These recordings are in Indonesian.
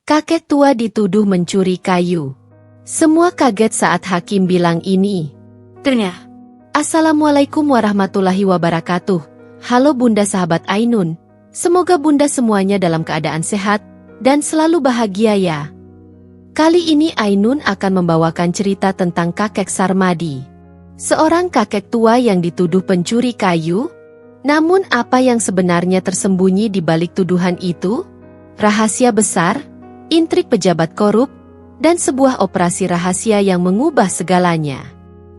Kakek tua dituduh mencuri kayu. Semua kaget saat hakim bilang ini. Ternyata. Assalamualaikum warahmatullahi wabarakatuh. Halo Bunda sahabat Ainun. Semoga Bunda semuanya dalam keadaan sehat dan selalu bahagia ya. Kali ini Ainun akan membawakan cerita tentang kakek Sarmadi. Seorang kakek tua yang dituduh pencuri kayu. Namun apa yang sebenarnya tersembunyi di balik tuduhan itu? Rahasia besar, intrik pejabat korup, dan sebuah operasi rahasia yang mengubah segalanya.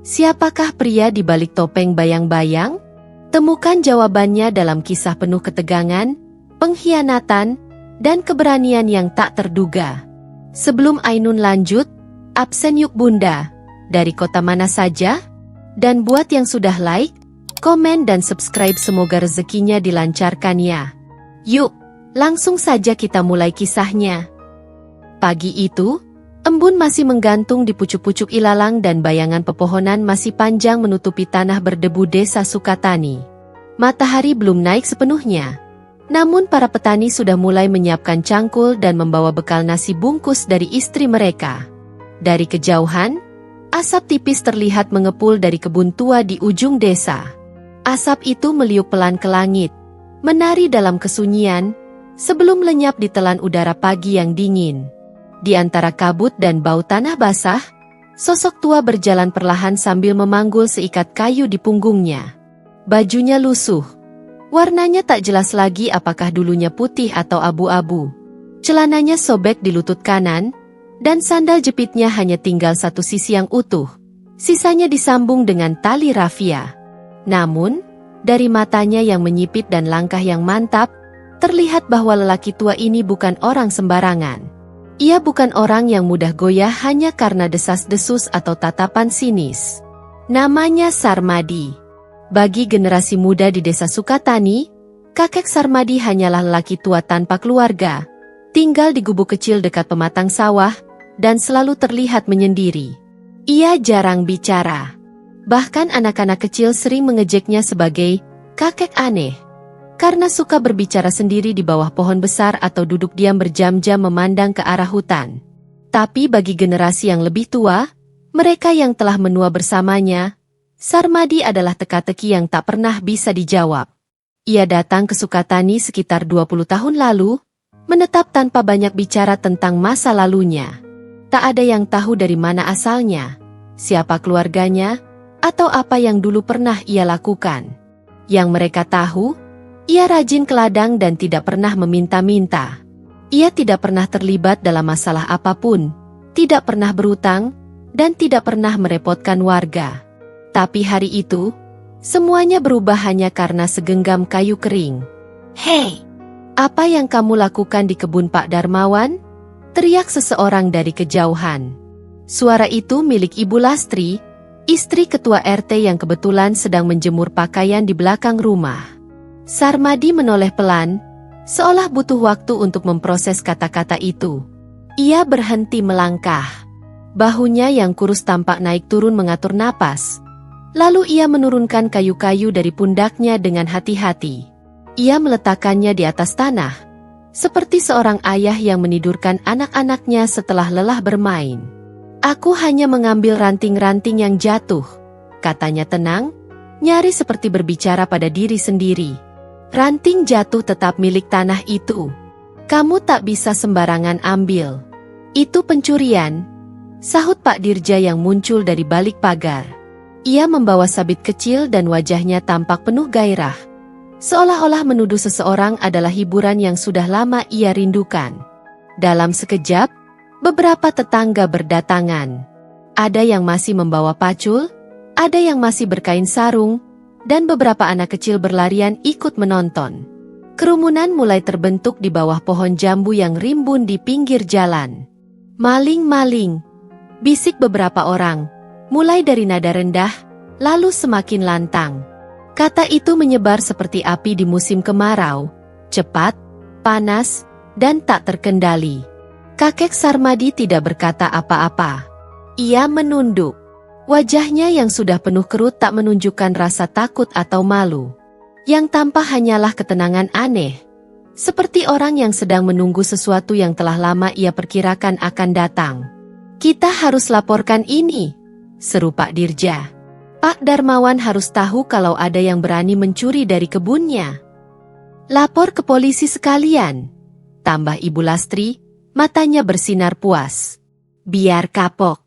Siapakah pria di balik topeng bayang-bayang? Temukan jawabannya dalam kisah penuh ketegangan, pengkhianatan, dan keberanian yang tak terduga. Sebelum Ainun lanjut, absen yuk Bunda. Dari kota mana saja? Dan buat yang sudah like, komen dan subscribe semoga rezekinya dilancarkan ya. Yuk, langsung saja kita mulai kisahnya. Pagi itu, embun masih menggantung di pucuk-pucuk ilalang dan bayangan pepohonan masih panjang menutupi tanah berdebu desa Sukatani. Matahari belum naik sepenuhnya. Namun para petani sudah mulai menyiapkan cangkul dan membawa bekal nasi bungkus dari istri mereka. Dari kejauhan, asap tipis terlihat mengepul dari kebun tua di ujung desa. Asap itu meliuk pelan ke langit, menari dalam kesunyian, sebelum lenyap ditelan udara pagi yang dingin. Di antara kabut dan bau tanah basah, sosok tua berjalan perlahan sambil memanggul seikat kayu di punggungnya. Bajunya lusuh. Warnanya tak jelas lagi apakah dulunya putih atau abu-abu. Celananya sobek di lutut kanan, dan sandal jepitnya hanya tinggal satu sisi yang utuh. Sisanya disambung dengan tali rafia. Namun, dari matanya yang menyipit dan langkah yang mantap, terlihat bahwa lelaki tua ini bukan orang sembarangan. Ia bukan orang yang mudah goyah hanya karena desas-desus atau tatapan sinis. Namanya Sarmadi. Bagi generasi muda di desa Sukatani, kakek Sarmadi hanyalah lelaki tua tanpa keluarga, tinggal di gubuk kecil dekat pematang sawah, dan selalu terlihat menyendiri. Ia jarang bicara. Bahkan anak-anak kecil sering mengejeknya sebagai kakek aneh, karena suka berbicara sendiri di bawah pohon besar atau duduk diam berjam-jam memandang ke arah hutan. Tapi bagi generasi yang lebih tua, mereka yang telah menua bersamanya, Sarmadi adalah teka-teki yang tak pernah bisa dijawab. Ia datang ke Sukatani sekitar 20 tahun lalu, menetap tanpa banyak bicara tentang masa lalunya. Tak ada yang tahu dari mana asalnya, siapa keluarganya, atau apa yang dulu pernah ia lakukan. Yang mereka tahu, ia rajin ke ladang dan tidak pernah meminta-minta. Ia tidak pernah terlibat dalam masalah apapun, tidak pernah berutang, dan tidak pernah merepotkan warga. Tapi hari itu, semuanya berubah hanya karena segenggam kayu kering. Hei, apa yang kamu lakukan di kebun Pak Darmawan? Teriak seseorang dari kejauhan. Suara itu milik Ibu Lastri, istri ketua RT yang kebetulan sedang menjemur pakaian di belakang rumah. Sarmadi menoleh pelan, seolah butuh waktu untuk memproses kata-kata itu. Ia berhenti melangkah. Bahunya yang kurus tampak naik turun mengatur napas. Lalu ia menurunkan kayu-kayu dari pundaknya dengan hati-hati. Ia meletakkannya di atas tanah, seperti seorang ayah yang menidurkan anak-anaknya setelah lelah bermain. Aku hanya mengambil ranting-ranting yang jatuh, katanya tenang, nyaris seperti berbicara pada diri sendiri. Ranting jatuh tetap milik tanah itu. Kamu tak bisa sembarangan ambil. Itu pencurian, sahut Pak Dirja yang muncul dari balik pagar. Ia membawa sabit kecil dan wajahnya tampak penuh gairah. Seolah-olah menuduh seseorang adalah hiburan yang sudah lama ia rindukan. Dalam sekejap, beberapa tetangga berdatangan. Ada yang masih membawa pacul, ada yang masih berkain sarung, dan beberapa anak kecil berlarian ikut menonton. Kerumunan mulai terbentuk di bawah pohon jambu yang rimbun di pinggir jalan. Maling-maling, bisik beberapa orang, mulai dari nada rendah, lalu semakin lantang. Kata itu menyebar seperti api di musim kemarau, cepat, panas, dan tak terkendali. Kakek Sarmadi tidak berkata apa-apa. Ia menunduk. Wajahnya yang sudah penuh kerut tak menunjukkan rasa takut atau malu. Yang tampak hanyalah ketenangan aneh. seperti orang yang sedang menunggu sesuatu yang telah lama ia perkirakan akan datang. "Kita harus laporkan ini," seru Pak Dirja. "Pak Darmawan harus tahu kalau ada yang berani mencuri dari kebunnya." "Lapor ke polisi sekalian," tambah Ibu Lastri, matanya bersinar puas. "Biar kapok."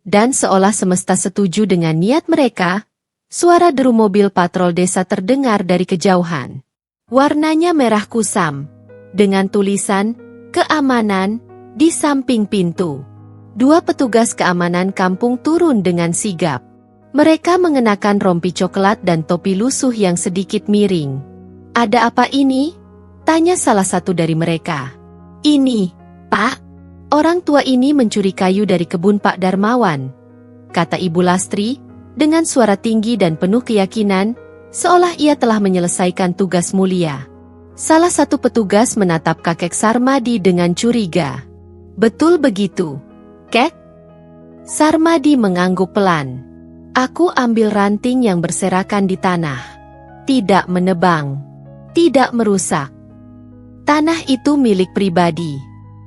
Dan seolah semesta setuju dengan niat mereka, suara deru mobil patrol desa terdengar dari kejauhan. Warnanya merah kusam, dengan tulisan, "Keamanan," di samping pintu. 2 petugas keamanan kampung turun dengan sigap. Mereka mengenakan rompi coklat dan topi lusuh yang sedikit miring. "Ada apa ini?" tanya salah satu dari mereka. "Ini, Pak. Orang tua ini mencuri kayu dari kebun Pak Darmawan," kata Ibu Lastri, dengan suara tinggi dan penuh keyakinan, seolah ia telah menyelesaikan tugas mulia. Salah satu petugas menatap kakek Sarmadi dengan curiga. "Betul begitu, Kek?" Sarmadi mengangguk pelan. "Aku ambil ranting yang berserakan di tanah. Tidak menebang. Tidak merusak. Tanah itu milik pribadi.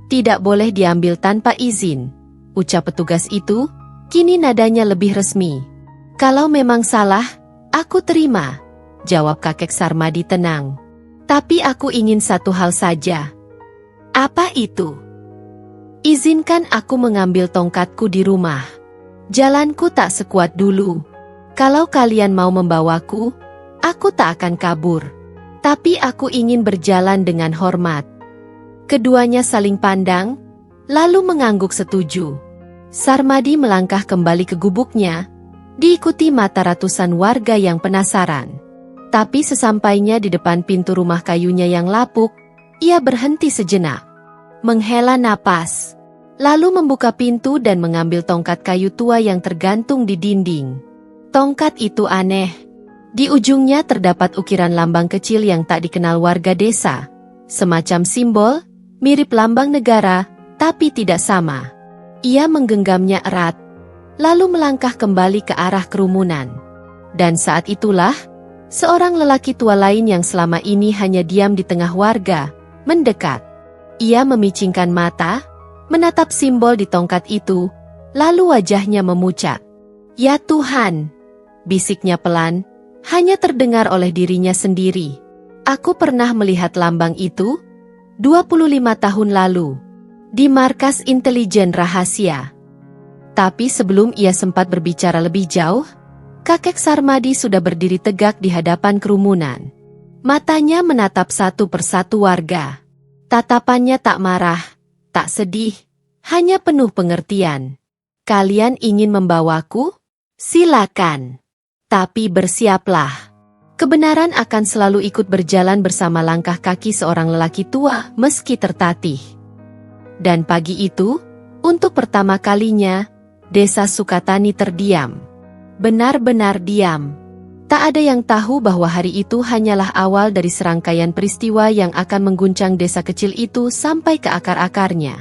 Tidak boleh diambil tanpa izin," ucap petugas itu, kini nadanya lebih resmi. "Kalau memang salah, aku terima," jawab kakek Sarmadi tenang. "Tapi aku ingin satu hal saja." "Apa itu?" "Izinkan aku mengambil tongkatku di rumah. Jalanku tak sekuat dulu. Kalau kalian mau membawaku, aku tak akan kabur. Tapi aku ingin berjalan dengan hormat." Keduanya saling pandang, lalu mengangguk setuju. Sarmadi melangkah kembali ke gubuknya, diikuti mata ratusan warga yang penasaran. Tapi sesampainya di depan pintu rumah kayunya yang lapuk, ia berhenti sejenak, menghela napas, lalu membuka pintu dan mengambil tongkat kayu tua yang tergantung di dinding. Tongkat itu aneh. Di ujungnya terdapat ukiran lambang kecil yang tak dikenal warga desa, semacam simbol, mirip lambang negara, tapi tidak sama. Ia menggenggamnya erat, lalu melangkah kembali ke arah kerumunan. Dan saat itulah, seorang lelaki tua lain yang selama ini hanya diam di tengah warga, mendekat. Ia memicingkan mata, menatap simbol di tongkat itu, lalu wajahnya memucat. "Ya Tuhan," bisiknya pelan, hanya terdengar oleh dirinya sendiri. "Aku pernah melihat lambang itu 25 tahun lalu, di markas intelijen rahasia." Tapi sebelum ia sempat berbicara lebih jauh, kakek Sarmadi sudah berdiri tegak di hadapan kerumunan. Matanya menatap satu persatu warga. Tatapannya tak marah, tak sedih, hanya penuh pengertian. "Kalian ingin membawaku? Silakan. Tapi bersiaplah. Kebenaran akan selalu ikut berjalan bersama langkah kaki seorang lelaki tua meski tertatih." Dan pagi itu, untuk pertama kalinya, desa Sukatani terdiam. Benar-benar diam. Tak ada yang tahu bahwa hari itu hanyalah awal dari serangkaian peristiwa yang akan mengguncang desa kecil itu sampai ke akar-akarnya.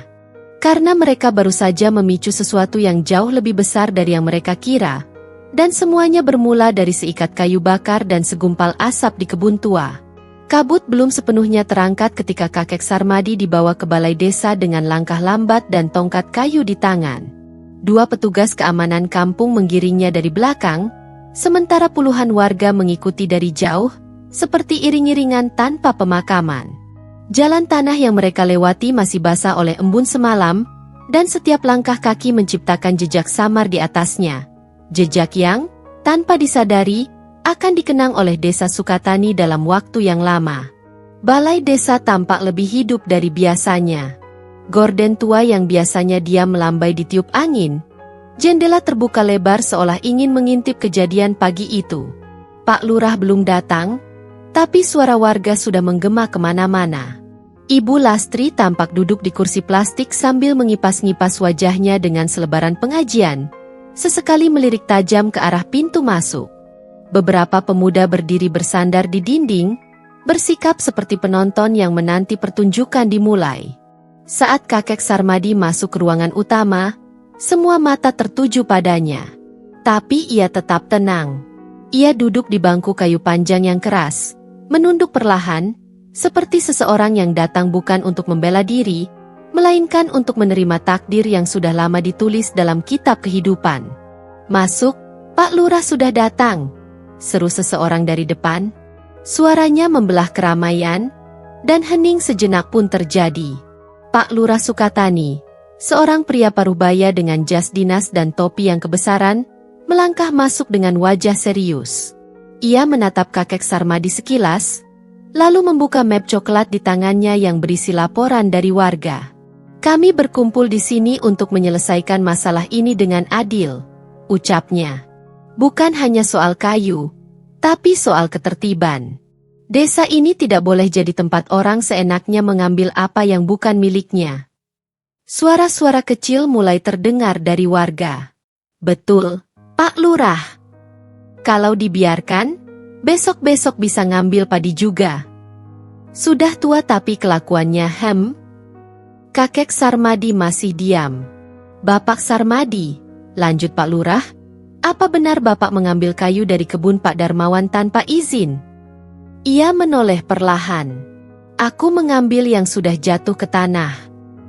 Karena mereka baru saja memicu sesuatu yang jauh lebih besar dari yang mereka kira. Dan semuanya bermula dari seikat kayu bakar dan segumpal asap di kebun tua. Kabut belum sepenuhnya terangkat ketika kakek Sarmadi dibawa ke balai desa dengan langkah lambat dan tongkat kayu di tangan. 2 petugas keamanan kampung menggiringnya dari belakang, sementara puluhan warga mengikuti dari jauh, seperti iring-iringan tanpa pemakaman. Jalan tanah yang mereka lewati masih basah oleh embun semalam, dan setiap langkah kaki menciptakan jejak samar di atasnya. Jejak yang, tanpa disadari, akan dikenang oleh desa Sukatani dalam waktu yang lama. Balai desa tampak lebih hidup dari biasanya. Gorden tua yang biasanya diam melambai ditiup angin. Jendela terbuka lebar seolah ingin mengintip kejadian pagi itu. Pak Lurah belum datang, tapi suara warga sudah menggema kemana-mana. Ibu Lastri tampak duduk di kursi plastik sambil mengipas-ngipas wajahnya dengan selebaran pengajian. Sesekali melirik tajam ke arah pintu masuk. Beberapa pemuda berdiri bersandar di dinding, bersikap seperti penonton yang menanti pertunjukan dimulai. Saat kakek Sarmadi masuk ke ruangan utama, semua mata tertuju padanya. Tapi ia tetap tenang. Ia duduk di bangku kayu panjang yang keras, menunduk perlahan, Seperti seseorang yang datang bukan untuk membela diri, melainkan untuk menerima takdir yang sudah lama ditulis dalam kitab kehidupan. "Masuk, Pak Lurah sudah datang," seru seseorang dari depan. Suaranya membelah keramaian, dan hening sejenak pun terjadi. Pak Lurah Sukatani, seorang pria parubaya dengan jas dinas dan topi yang kebesaran, melangkah masuk dengan wajah serius. Ia menatap kakek Sarmadi sekilas, lalu membuka map coklat di tangannya yang berisi laporan dari warga. "Kami berkumpul di sini untuk menyelesaikan masalah ini dengan adil," ucapnya. "Bukan hanya soal kayu, tapi soal ketertiban. Desa ini tidak boleh jadi tempat orang seenaknya mengambil apa yang bukan miliknya." Suara-suara kecil mulai terdengar dari warga. "Betul, Pak Lurah. Kalau dibiarkan, besok-besok bisa ngambil padi juga. Sudah tua tapi kelakuannya Kakek Sarmadi masih diam. "Bapak Sarmadi," lanjut Pak Lurah, "apa benar Bapak mengambil kayu dari kebun Pak Darmawan tanpa izin?" Ia menoleh perlahan. "Aku mengambil yang sudah jatuh ke tanah.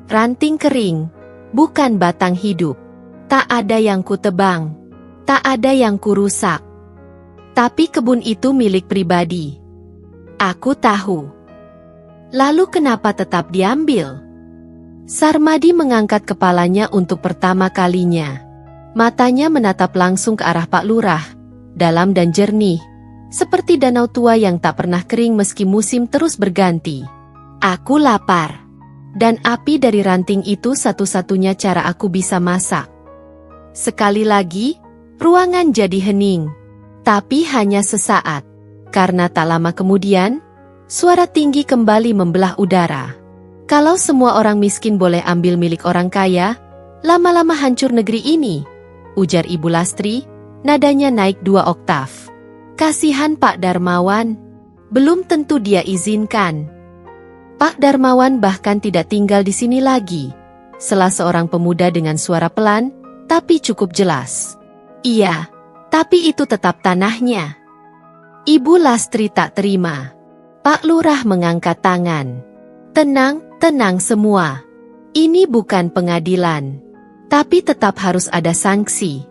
Ranting kering, bukan batang hidup. Tak ada yang kutebang, tak ada yang kurusak. Tapi kebun itu milik pribadi. Aku tahu. Lalu kenapa tetap diambil?" Sarmadi mengangkat kepalanya untuk pertama kalinya. Matanya menatap langsung ke arah Pak Lurah, dalam dan jernih, seperti danau tua yang tak pernah kering meski musim terus berganti. "Aku lapar. Dan api dari ranting itu satu-satunya cara aku bisa masak." Sekali lagi, ruangan jadi hening. Tapi hanya sesaat. Karena tak lama kemudian, suara tinggi kembali membelah udara. "Kalau semua orang miskin boleh ambil milik orang kaya, lama-lama hancur negeri ini," ujar Ibu Lastri, nadanya naik 2 oktav. "Kasihan Pak Darmawan. Belum tentu dia izinkan." "Pak Darmawan bahkan tidak tinggal di sini lagi," sela seorang pemuda dengan suara pelan, tapi cukup jelas. "Iya, tapi itu tetap tanahnya." Ibu Lastri tak terima. Pak Lurah mengangkat tangan. "Tenang, tenang semua. Ini bukan pengadilan. Tapi tetap harus ada sanksi."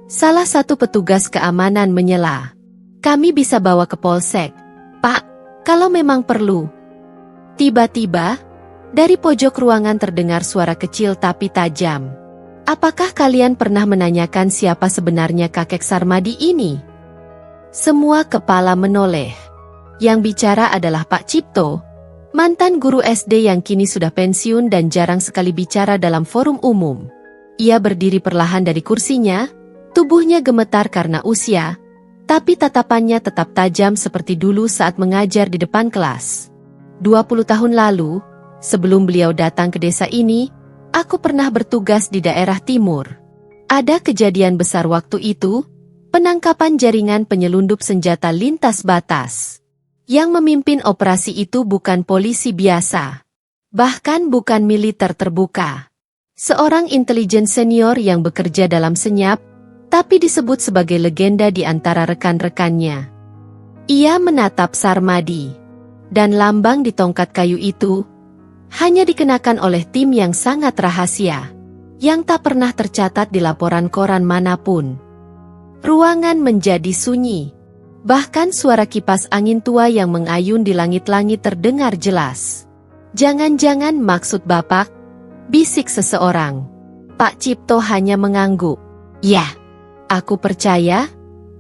Salah satu petugas keamanan menyela. "Kami bisa bawa ke polsek, Pak, kalau memang perlu." Tiba-tiba, dari pojok ruangan terdengar suara kecil tapi tajam. "Apakah kalian pernah menanyakan siapa sebenarnya kakek Sarmadi ini?" Semua kepala menoleh. Yang bicara adalah Pak Cipto, mantan guru SD yang kini sudah pensiun dan jarang sekali bicara dalam forum umum. Ia berdiri perlahan dari kursinya, tubuhnya gemetar karena usia, tapi tatapannya tetap tajam seperti dulu saat mengajar di depan kelas. 20 tahun lalu, sebelum beliau datang ke desa ini, aku pernah bertugas di daerah timur. Ada kejadian besar waktu itu, penangkapan jaringan penyelundup senjata lintas batas. Yang memimpin operasi itu bukan polisi biasa. Bahkan bukan militer terbuka. Seorang intelijen senior yang bekerja dalam senyap, tapi disebut sebagai legenda di antara rekan-rekannya. Ia menatap Sarmadi. Dan lambang di tongkat kayu itu hanya dikenakan oleh tim yang sangat rahasia, yang tak pernah tercatat di laporan koran manapun. Ruangan menjadi sunyi. Bahkan suara kipas angin tua yang mengayun di langit-langit terdengar jelas. "Jangan-jangan maksud Bapak?" bisik seseorang. Pak Cipto hanya mengangguk. "Ya, aku percaya,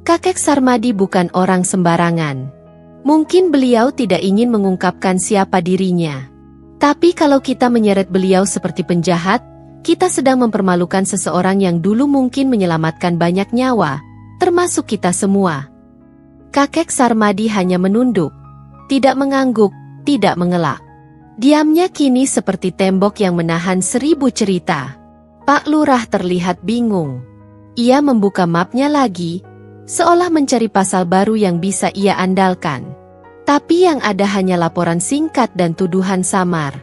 kakek Sarmadi bukan orang sembarangan. Mungkin beliau tidak ingin mengungkapkan siapa dirinya. Tapi kalau kita menyeret beliau seperti penjahat, kita sedang mempermalukan seseorang yang dulu mungkin menyelamatkan banyak nyawa, termasuk kita semua." Kakek Sarmadi hanya menunduk, tidak mengangguk, tidak mengelak. Diamnya kini seperti tembok yang menahan 1000 cerita. Pak Lurah terlihat bingung. Ia membuka mapnya lagi, seolah mencari pasal baru yang bisa ia andalkan. Tapi yang ada hanya laporan singkat dan tuduhan samar.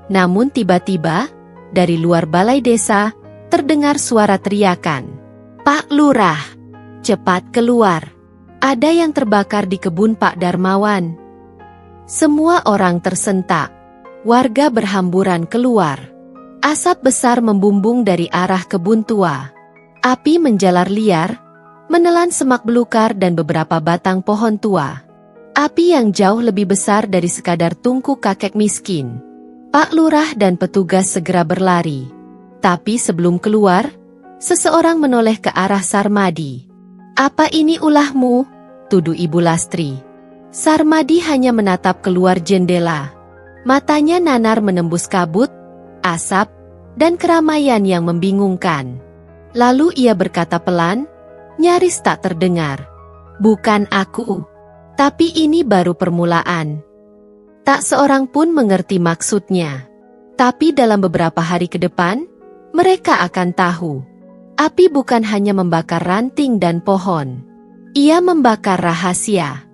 Namun tiba-tiba, dari luar balai desa, terdengar suara teriakan. "Pak Lurah, cepat keluar. Ada yang terbakar di kebun Pak Darmawan." Semua orang tersentak. Warga berhamburan keluar. Asap besar membumbung dari arah kebun tua. Api menjalar liar, menelan semak belukar dan beberapa batang pohon tua. Api yang jauh lebih besar dari sekadar tungku kakek miskin. Pak Lurah dan petugas segera berlari. Tapi sebelum keluar, seseorang menoleh ke arah Sarmadi. "Apa ini ulahmu?" tuduh Ibu Lastri. Sarmadi hanya menatap keluar jendela. Matanya nanar menembus kabut, asap, dan keramaian yang membingungkan. Lalu ia berkata pelan, nyaris tak terdengar. "Bukan aku. Tapi ini baru permulaan." Tak seorang pun mengerti maksudnya. Tapi dalam beberapa hari ke depan, mereka akan tahu. Api bukan hanya membakar ranting dan pohon. Ia membakar rahasia.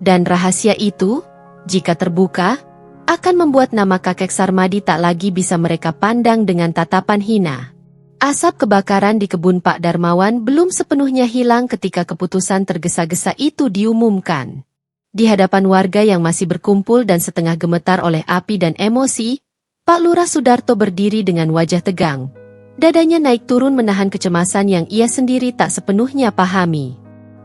Dan rahasia itu, jika terbuka, akan membuat nama kakek Sarmadi tak lagi bisa mereka pandang dengan tatapan hina. Asap kebakaran di kebun Pak Darmawan belum sepenuhnya hilang ketika keputusan tergesa-gesa itu diumumkan. Di hadapan warga yang masih berkumpul dan setengah gemetar oleh api dan emosi, Pak Lurah Sudarto berdiri dengan wajah tegang. Dadanya naik turun menahan kecemasan yang ia sendiri tak sepenuhnya pahami.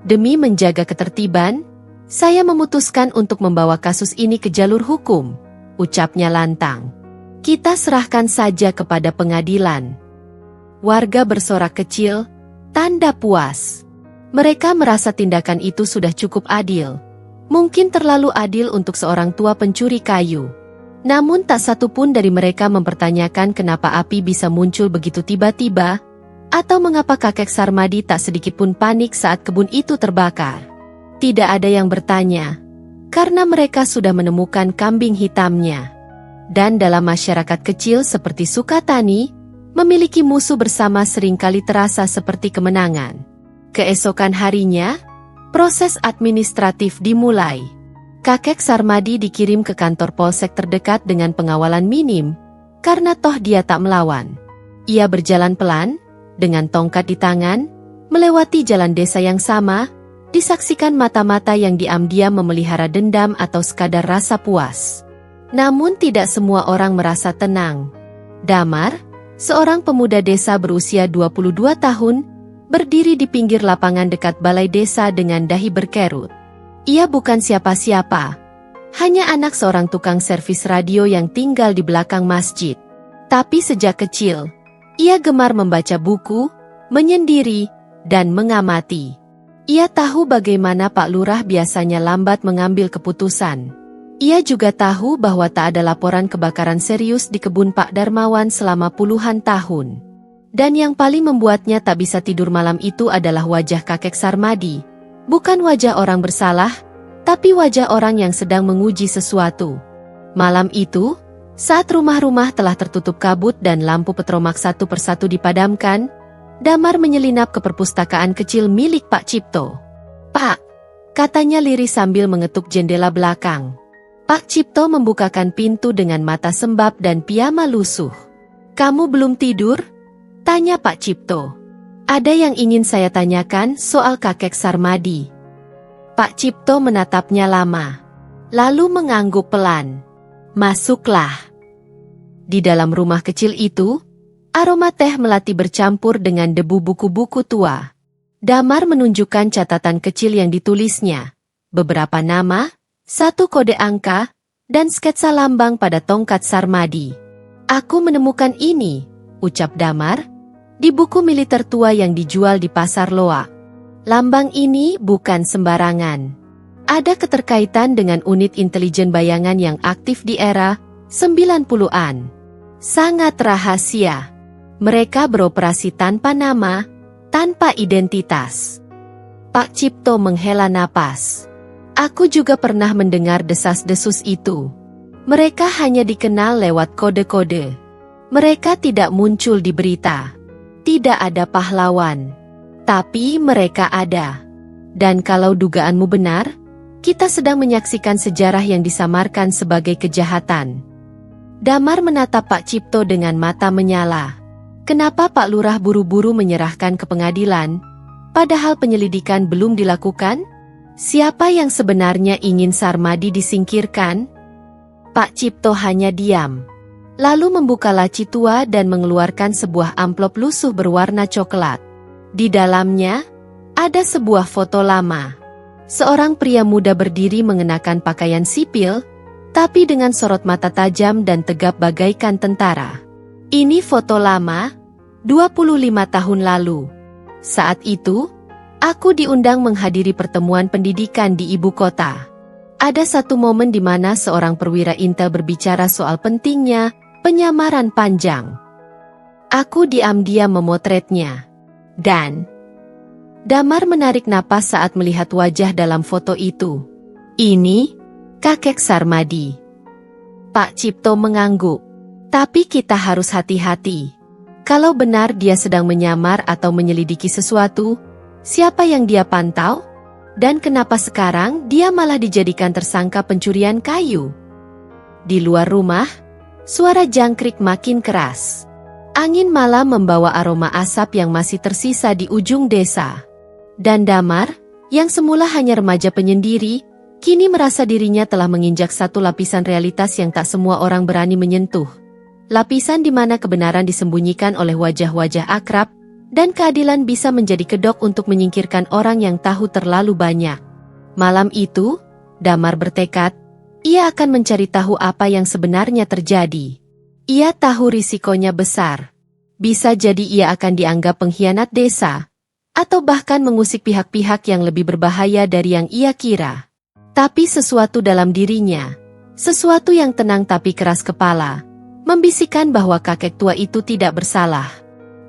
"Demi menjaga ketertiban, saya memutuskan untuk membawa kasus ini ke jalur hukum," ucapnya lantang. "Kita serahkan saja kepada pengadilan." Warga bersorak kecil, tanda puas. Mereka merasa tindakan itu sudah cukup adil. Mungkin terlalu adil untuk seorang tua pencuri kayu. Namun tak satu pun dari mereka mempertanyakan kenapa api bisa muncul begitu tiba-tiba, atau mengapa kakek Sarmadi tak sedikit pun panik saat kebun itu terbakar. Tidak ada yang bertanya, karena mereka sudah menemukan kambing hitamnya. Dan dalam masyarakat kecil seperti Sukatani, memiliki musuh bersama seringkali terasa seperti kemenangan. Keesokan harinya, proses administratif dimulai. Kakek Sarmadi dikirim ke kantor polsek terdekat dengan pengawalan minim, karena toh dia tak melawan. Ia berjalan pelan, dengan tongkat di tangan, melewati jalan desa yang sama, disaksikan mata-mata yang diam-diam memelihara dendam atau sekadar rasa puas. Namun tidak semua orang merasa tenang. Damar, seorang pemuda desa berusia 22 tahun, berdiri di pinggir lapangan dekat balai desa dengan dahi berkerut. Ia bukan siapa-siapa, hanya anak seorang tukang servis radio yang tinggal di belakang masjid. Tapi sejak kecil, ia gemar membaca buku, menyendiri, dan mengamati. Ia tahu bagaimana Pak Lurah biasanya lambat mengambil keputusan. Ia juga tahu bahwa tak ada laporan kebakaran serius di kebun Pak Darmawan selama puluhan tahun. Dan yang paling membuatnya tak bisa tidur malam itu adalah wajah kakek Sarmadi. Bukan wajah orang bersalah, tapi wajah orang yang sedang menguji sesuatu. Malam itu, saat rumah-rumah telah tertutup kabut dan lampu petromak satu persatu dipadamkan, Damar menyelinap ke perpustakaan kecil milik Pak Cipto. "Pak," katanya lirih sambil mengetuk jendela belakang. Pak Cipto membukakan pintu dengan mata sembab dan piyama lusuh. "Kamu belum tidur?" tanya Pak Cipto. "Ada yang ingin saya tanyakan soal kakek Sarmadi." Pak Cipto menatapnya lama, lalu mengangguk pelan. "Masuklah." Di dalam rumah kecil itu, aroma teh melati bercampur dengan debu buku-buku tua. Damar menunjukkan catatan kecil yang ditulisnya, beberapa nama, satu kode angka, dan sketsa lambang pada tongkat Sarmadi. "Aku menemukan ini," ucap Damar, "di buku militer tua yang dijual di pasar Loak. Lambang ini bukan sembarangan. Ada keterkaitan dengan unit intelijen bayangan yang aktif di era 90-an. Sangat rahasia. Mereka beroperasi tanpa nama, tanpa identitas." Pak Cipto menghela napas. "Aku juga pernah mendengar desas-desus itu. Mereka hanya dikenal lewat kode-kode. Mereka tidak muncul di berita. Tidak ada pahlawan. Tapi mereka ada. Dan kalau dugaanmu benar, kita sedang menyaksikan sejarah yang disamarkan sebagai kejahatan." Damar menatap Pak Cipto dengan mata menyala. Kenapa Pak Lurah buru-buru menyerahkan ke pengadilan, padahal penyelidikan belum dilakukan? Siapa yang sebenarnya ingin Sarmadi disingkirkan? Pak Cipto hanya diam. Lalu membuka laci tua dan mengeluarkan sebuah amplop lusuh berwarna coklat. Di dalamnya, ada sebuah foto lama. Seorang pria muda berdiri mengenakan pakaian sipil, tapi dengan sorot mata tajam dan tegap bagaikan tentara. Ini foto lama, 25 tahun lalu. Saat itu, aku diundang menghadiri pertemuan pendidikan di ibu kota. Ada satu momen di mana seorang perwira intel berbicara soal pentingnya penyamaran panjang. Aku diam-diam memotretnya. Dan Damar menarik napas saat melihat wajah dalam foto itu. Ini kakek Sarmadi. Pak Cipto mengangguk. Tapi kita harus hati-hati. Kalau benar dia sedang menyamar atau menyelidiki sesuatu, siapa yang dia pantau? Dan kenapa sekarang dia malah dijadikan tersangka pencurian kayu? Di luar rumah, suara jangkrik makin keras. Angin malam membawa aroma asap yang masih tersisa di ujung desa. Dan Damar, yang semula hanya remaja penyendiri, kini merasa dirinya telah menginjak satu lapisan realitas yang tak semua orang berani menyentuh. Lapisan di mana kebenaran disembunyikan oleh wajah-wajah akrab, dan keadilan bisa menjadi kedok untuk menyingkirkan orang yang tahu terlalu banyak. Malam itu, Damar bertekad, ia akan mencari tahu apa yang sebenarnya terjadi. Ia tahu risikonya besar. Bisa jadi ia akan dianggap pengkhianat desa, atau bahkan mengusik pihak-pihak yang lebih berbahaya dari yang ia kira. Tapi sesuatu dalam dirinya, sesuatu yang tenang tapi keras kepala, membisikkan bahwa kakek tua itu tidak bersalah.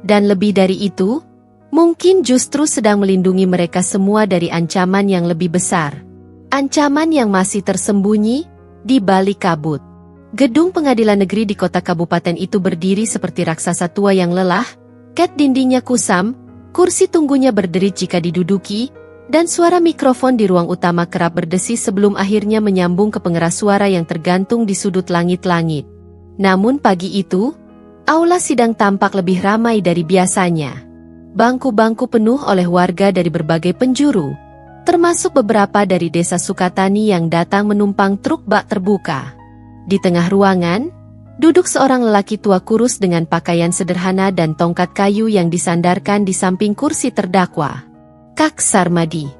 Dan lebih dari itu, mungkin justru sedang melindungi mereka semua dari ancaman yang lebih besar. Ancaman yang masih tersembunyi di balik kabut. Gedung pengadilan negeri di kota kabupaten itu berdiri seperti raksasa tua yang lelah, cat dindingnya kusam, kursi tunggunya berderit jika diduduki, dan suara mikrofon di ruang utama kerap berdesis sebelum akhirnya menyambung ke pengeras suara yang tergantung di sudut langit-langit. Namun pagi itu, aula sidang tampak lebih ramai dari biasanya. Bangku-bangku penuh oleh warga dari berbagai penjuru, termasuk beberapa dari desa Sukatani yang datang menumpang truk bak terbuka. Di tengah ruangan, duduk seorang lelaki tua kurus dengan pakaian sederhana dan tongkat kayu yang disandarkan di samping kursi terdakwa. Kak Sarmadi.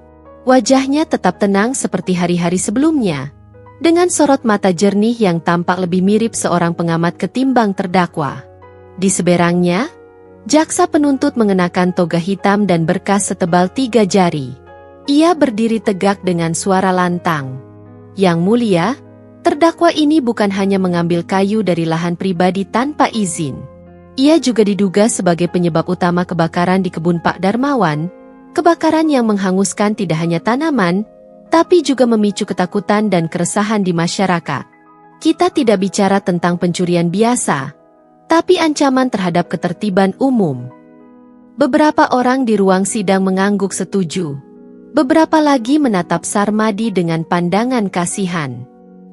Wajahnya tetap tenang seperti hari-hari sebelumnya, dengan sorot mata jernih yang tampak lebih mirip seorang pengamat ketimbang terdakwa. Di seberangnya, jaksa penuntut mengenakan toga hitam dan berkas setebal 3 jari. Ia berdiri tegak dengan suara lantang. Yang mulia, terdakwa ini bukan hanya mengambil kayu dari lahan pribadi tanpa izin. Ia juga diduga sebagai penyebab utama kebakaran di kebun Pak Darmawan, kebakaran yang menghanguskan tidak hanya tanaman, tapi juga memicu ketakutan dan keresahan di masyarakat. Kita tidak bicara tentang pencurian biasa, tapi ancaman terhadap ketertiban umum. Beberapa orang di ruang sidang mengangguk setuju. Beberapa lagi menatap Sarmadi dengan pandangan kasihan.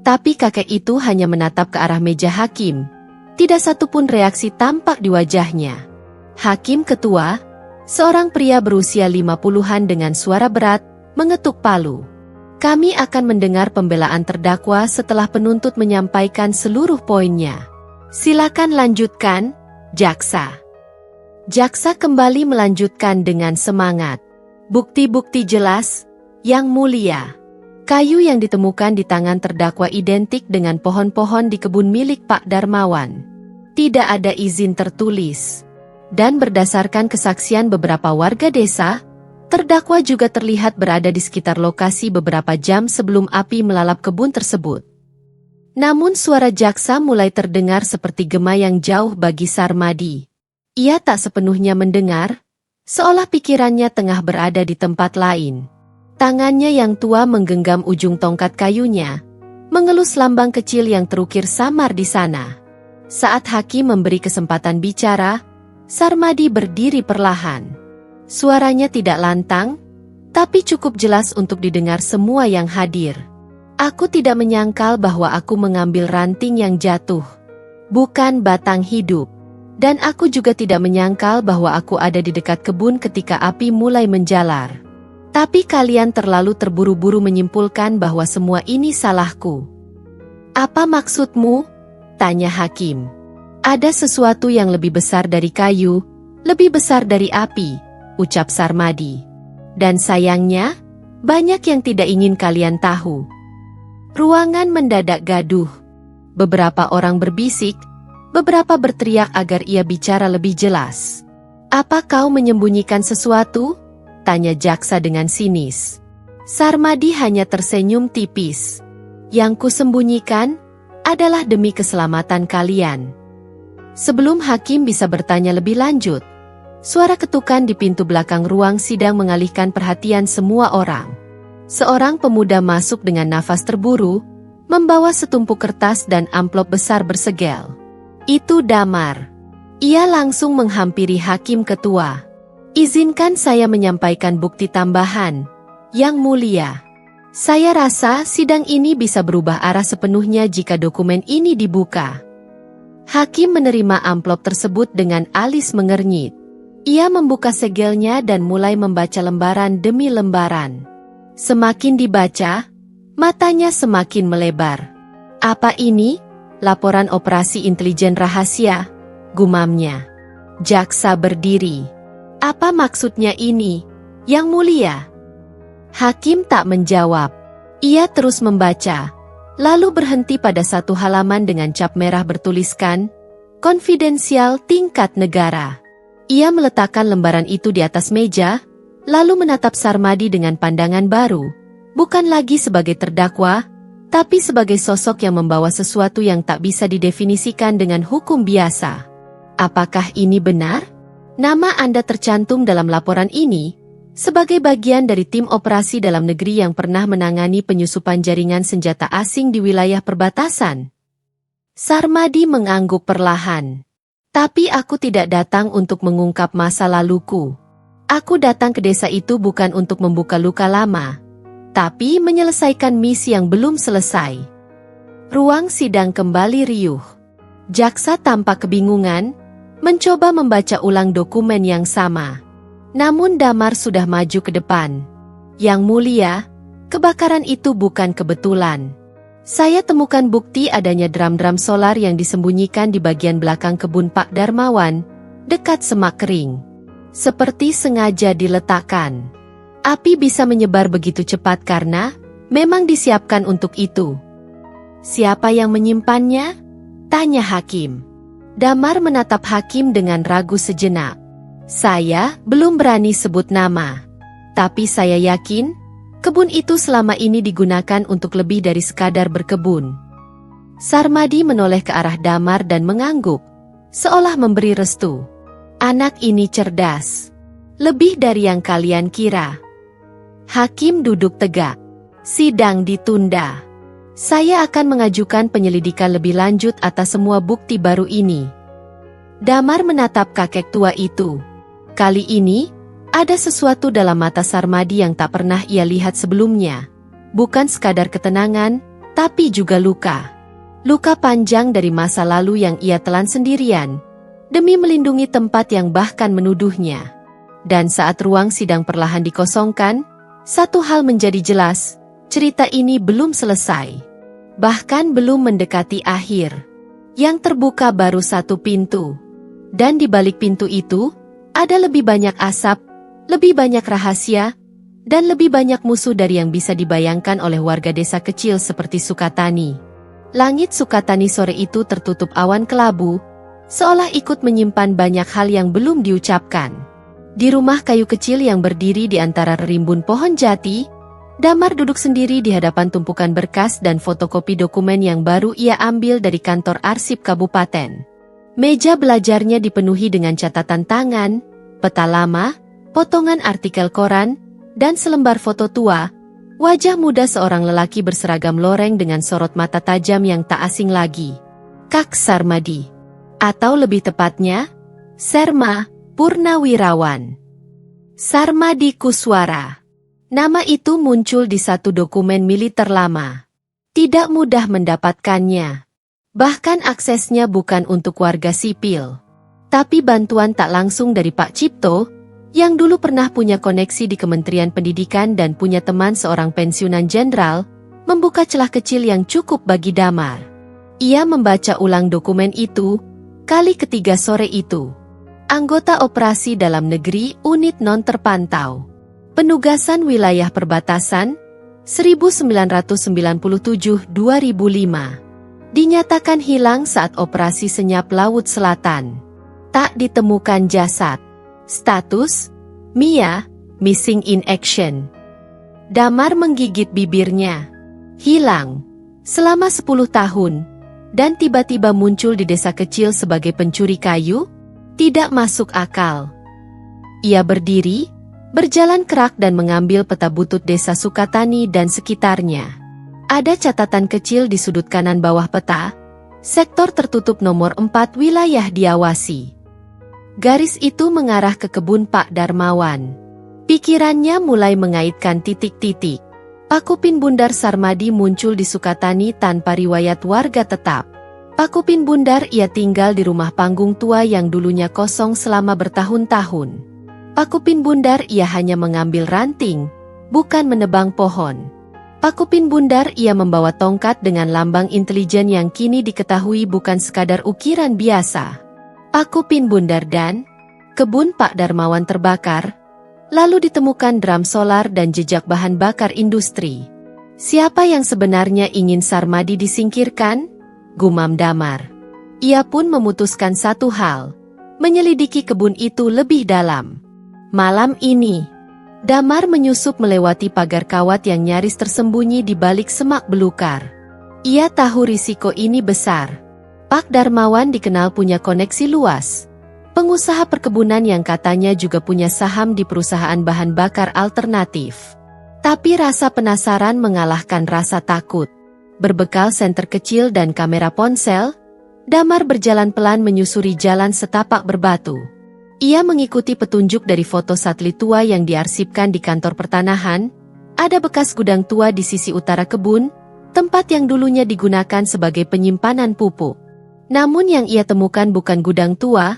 Tapi kakek itu hanya menatap ke arah meja hakim. Tidak satupun reaksi tampak di wajahnya. Hakim ketua, seorang pria berusia 50-an dengan suara berat, mengetuk palu. Kami akan mendengar pembelaan terdakwa setelah penuntut menyampaikan seluruh poinnya. Silakan lanjutkan, jaksa. Jaksa kembali melanjutkan dengan semangat. Bukti-bukti jelas, yang mulia. Kayu yang ditemukan di tangan terdakwa identik dengan pohon-pohon di kebun milik Pak Darmawan. Tidak ada izin tertulis. Dan berdasarkan kesaksian beberapa warga desa, terdakwa juga terlihat berada di sekitar lokasi beberapa jam sebelum api melalap kebun tersebut. Namun suara jaksa mulai terdengar seperti gema yang jauh bagi Sarmadi. Ia tak sepenuhnya mendengar, seolah pikirannya tengah berada di tempat lain. Tangannya yang tua menggenggam ujung tongkat kayunya, mengelus lambang kecil yang terukir samar di sana. Saat hakim memberi kesempatan bicara, Sarmadi berdiri perlahan. Suaranya tidak lantang, tapi cukup jelas untuk didengar semua yang hadir. Aku tidak menyangkal bahwa aku mengambil ranting yang jatuh, bukan batang hidup. Dan aku juga tidak menyangkal bahwa aku ada di dekat kebun ketika api mulai menjalar. Tapi kalian terlalu terburu-buru menyimpulkan bahwa semua ini salahku. Apa maksudmu? Tanya hakim. Ada sesuatu yang lebih besar dari kayu, lebih besar dari api, ucap Sarmadi. Dan sayangnya, banyak yang tidak ingin kalian tahu. Ruangan mendadak gaduh. Beberapa orang berbisik, beberapa berteriak agar ia bicara lebih jelas. Apa kau menyembunyikan sesuatu? Tanya jaksa dengan sinis. Sarmadi hanya tersenyum tipis. Yang kusembunyikan adalah demi keselamatan kalian. Sebelum hakim bisa bertanya lebih lanjut, suara ketukan di pintu belakang ruang sidang mengalihkan perhatian semua orang. Seorang pemuda masuk dengan nafas terburu, membawa setumpuk kertas dan amplop besar bersegel. Itu Damar. Ia langsung menghampiri hakim ketua. Izinkan saya menyampaikan bukti tambahan, Yang Mulia. Saya rasa sidang ini bisa berubah arah sepenuhnya jika dokumen ini dibuka. Hakim menerima amplop tersebut dengan alis mengernyit. Ia membuka segelnya dan mulai membaca lembaran demi lembaran. Semakin dibaca, matanya semakin melebar. Apa ini? Laporan operasi intelijen rahasia, gumamnya. Jaksa berdiri. Apa maksudnya ini, Yang Mulia? Hakim tak menjawab. Ia terus membaca, lalu berhenti pada satu halaman dengan cap merah bertuliskan, Konfidensial Tingkat Negara. Ia meletakkan lembaran itu di atas meja, lalu menatap Sarmadi dengan pandangan baru, bukan lagi sebagai terdakwa, tapi sebagai sosok yang membawa sesuatu yang tak bisa didefinisikan dengan hukum biasa. Apakah ini benar? Nama Anda tercantum dalam laporan ini, sebagai bagian dari tim operasi dalam negeri yang pernah menangani penyusupan jaringan senjata asing di wilayah perbatasan. Sarmadi mengangguk perlahan. Tapi aku tidak datang untuk mengungkap masa laluku. Aku datang ke desa itu bukan untuk membuka luka lama, tapi menyelesaikan misi yang belum selesai. Ruang sidang kembali riuh. Jaksa tampak kebingungan, mencoba membaca ulang dokumen yang sama. Namun Damar sudah maju ke depan. Yang Mulia, kebakaran itu bukan kebetulan. Saya temukan bukti adanya drum-drum solar yang disembunyikan di bagian belakang kebun Pak Darmawan, dekat semak kering. Seperti sengaja diletakkan. Api bisa menyebar begitu cepat karena memang disiapkan untuk itu. Siapa yang menyimpannya? Tanya hakim. Damar menatap hakim dengan ragu sejenak. Saya belum berani sebut nama. Tapi saya yakin, kebun itu selama ini digunakan untuk lebih dari sekadar berkebun. Sarmadi menoleh ke arah Damar dan mengangguk, seolah memberi restu. Anak ini cerdas. Lebih dari yang kalian kira. Hakim duduk tegak. Sidang ditunda. Saya akan mengajukan penyelidikan lebih lanjut atas semua bukti baru ini. Damar menatap kakek tua itu. Kali ini, ada sesuatu dalam mata Sarmadi yang tak pernah ia lihat sebelumnya. Bukan sekadar ketenangan, tapi juga luka. Luka panjang dari masa lalu yang ia telan sendirian, demi melindungi tempat yang bahkan menuduhnya. Dan saat ruang sidang perlahan dikosongkan, satu hal menjadi jelas, cerita ini belum selesai. Bahkan belum mendekati akhir. Yang terbuka baru satu pintu. Dan di balik pintu itu, ada lebih banyak asap, lebih banyak rahasia, dan lebih banyak musuh dari yang bisa dibayangkan oleh warga desa kecil seperti Sukatani. Langit Sukatani sore itu tertutup awan kelabu, seolah ikut menyimpan banyak hal yang belum diucapkan. Di rumah kayu kecil yang berdiri di antara rimbun pohon jati, Damar duduk sendiri di hadapan tumpukan berkas dan fotokopi dokumen yang baru ia ambil dari kantor arsip kabupaten. Meja belajarnya dipenuhi dengan catatan tangan, peta lama, potongan artikel koran, dan selembar foto tua, wajah muda seorang lelaki berseragam loreng dengan sorot mata tajam yang tak asing lagi. Kak Sarmadi. Atau lebih tepatnya, Serma Purnawirawan. Sarmadi Kuswara. Nama itu muncul di satu dokumen militer lama. Tidak mudah mendapatkannya. Bahkan aksesnya bukan untuk warga sipil. Tapi bantuan tak langsung dari Pak Cipto, yang dulu pernah punya koneksi di Kementerian Pendidikan dan punya teman seorang pensiunan jenderal, membuka celah kecil yang cukup bagi Damar. Ia membaca ulang dokumen itu, kali ketiga sore itu. Anggota Operasi Dalam Negeri Unit Non Terpantau. Penugasan Wilayah Perbatasan, 1997-2005. Dinyatakan hilang saat operasi senyap Laut Selatan. Tak ditemukan jasad. Status, Mia, missing in action. Damar menggigit bibirnya. Hilang. Selama 10 tahun. Dan tiba-tiba muncul di desa kecil sebagai pencuri kayu? Tidak masuk akal. Ia berdiri, berjalan kerak dan mengambil peta butut desa Sukatani dan sekitarnya. Ada catatan kecil di sudut kanan bawah peta, sektor tertutup nomor 4 wilayah diawasi. Garis itu mengarah ke kebun Pak Darmawan. Pikirannya mulai mengaitkan titik-titik. Pakupin Bundar Sarmadi muncul di Sukatani tanpa riwayat warga tetap. Pakupin Bundar ia tinggal di rumah panggung tua yang dulunya kosong selama bertahun-tahun. Pakupin Bundar ia hanya mengambil ranting, bukan menebang pohon. Pakupin Bundar ia membawa tongkat dengan lambang intelijen yang kini diketahui bukan sekadar ukiran biasa. Pakupin Bundar dan kebun Pak Darmawan terbakar, lalu ditemukan drum solar dan jejak bahan bakar industri. Siapa yang sebenarnya ingin Sarmadi disingkirkan? Gumam Damar. Ia pun memutuskan satu hal, menyelidiki kebun itu lebih dalam. Malam ini, Damar menyusup melewati pagar kawat yang nyaris tersembunyi di balik semak belukar. Ia tahu risiko ini besar. Pak Darmawan dikenal punya koneksi luas. Pengusaha perkebunan yang katanya juga punya saham di perusahaan bahan bakar alternatif. Tapi rasa penasaran mengalahkan rasa takut. Berbekal senter kecil dan kamera ponsel, Damar berjalan pelan menyusuri jalan setapak berbatu. Ia mengikuti petunjuk dari foto satelit tua yang diarsipkan di kantor pertanahan. Ada bekas gudang tua di sisi utara kebun, tempat yang dulunya digunakan sebagai penyimpanan pupuk. Namun yang ia temukan bukan gudang tua,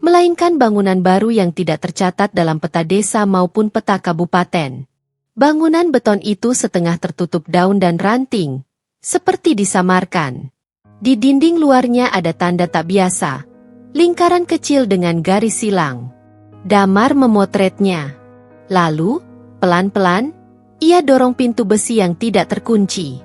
melainkan bangunan baru yang tidak tercatat dalam peta desa maupun peta kabupaten. Bangunan beton itu setengah tertutup daun dan ranting, seperti disamarkan. Di dinding luarnya ada tanda tak biasa, lingkaran kecil dengan garis silang. Damar memotretnya. Lalu, pelan-pelan, ia dorong pintu besi yang tidak terkunci.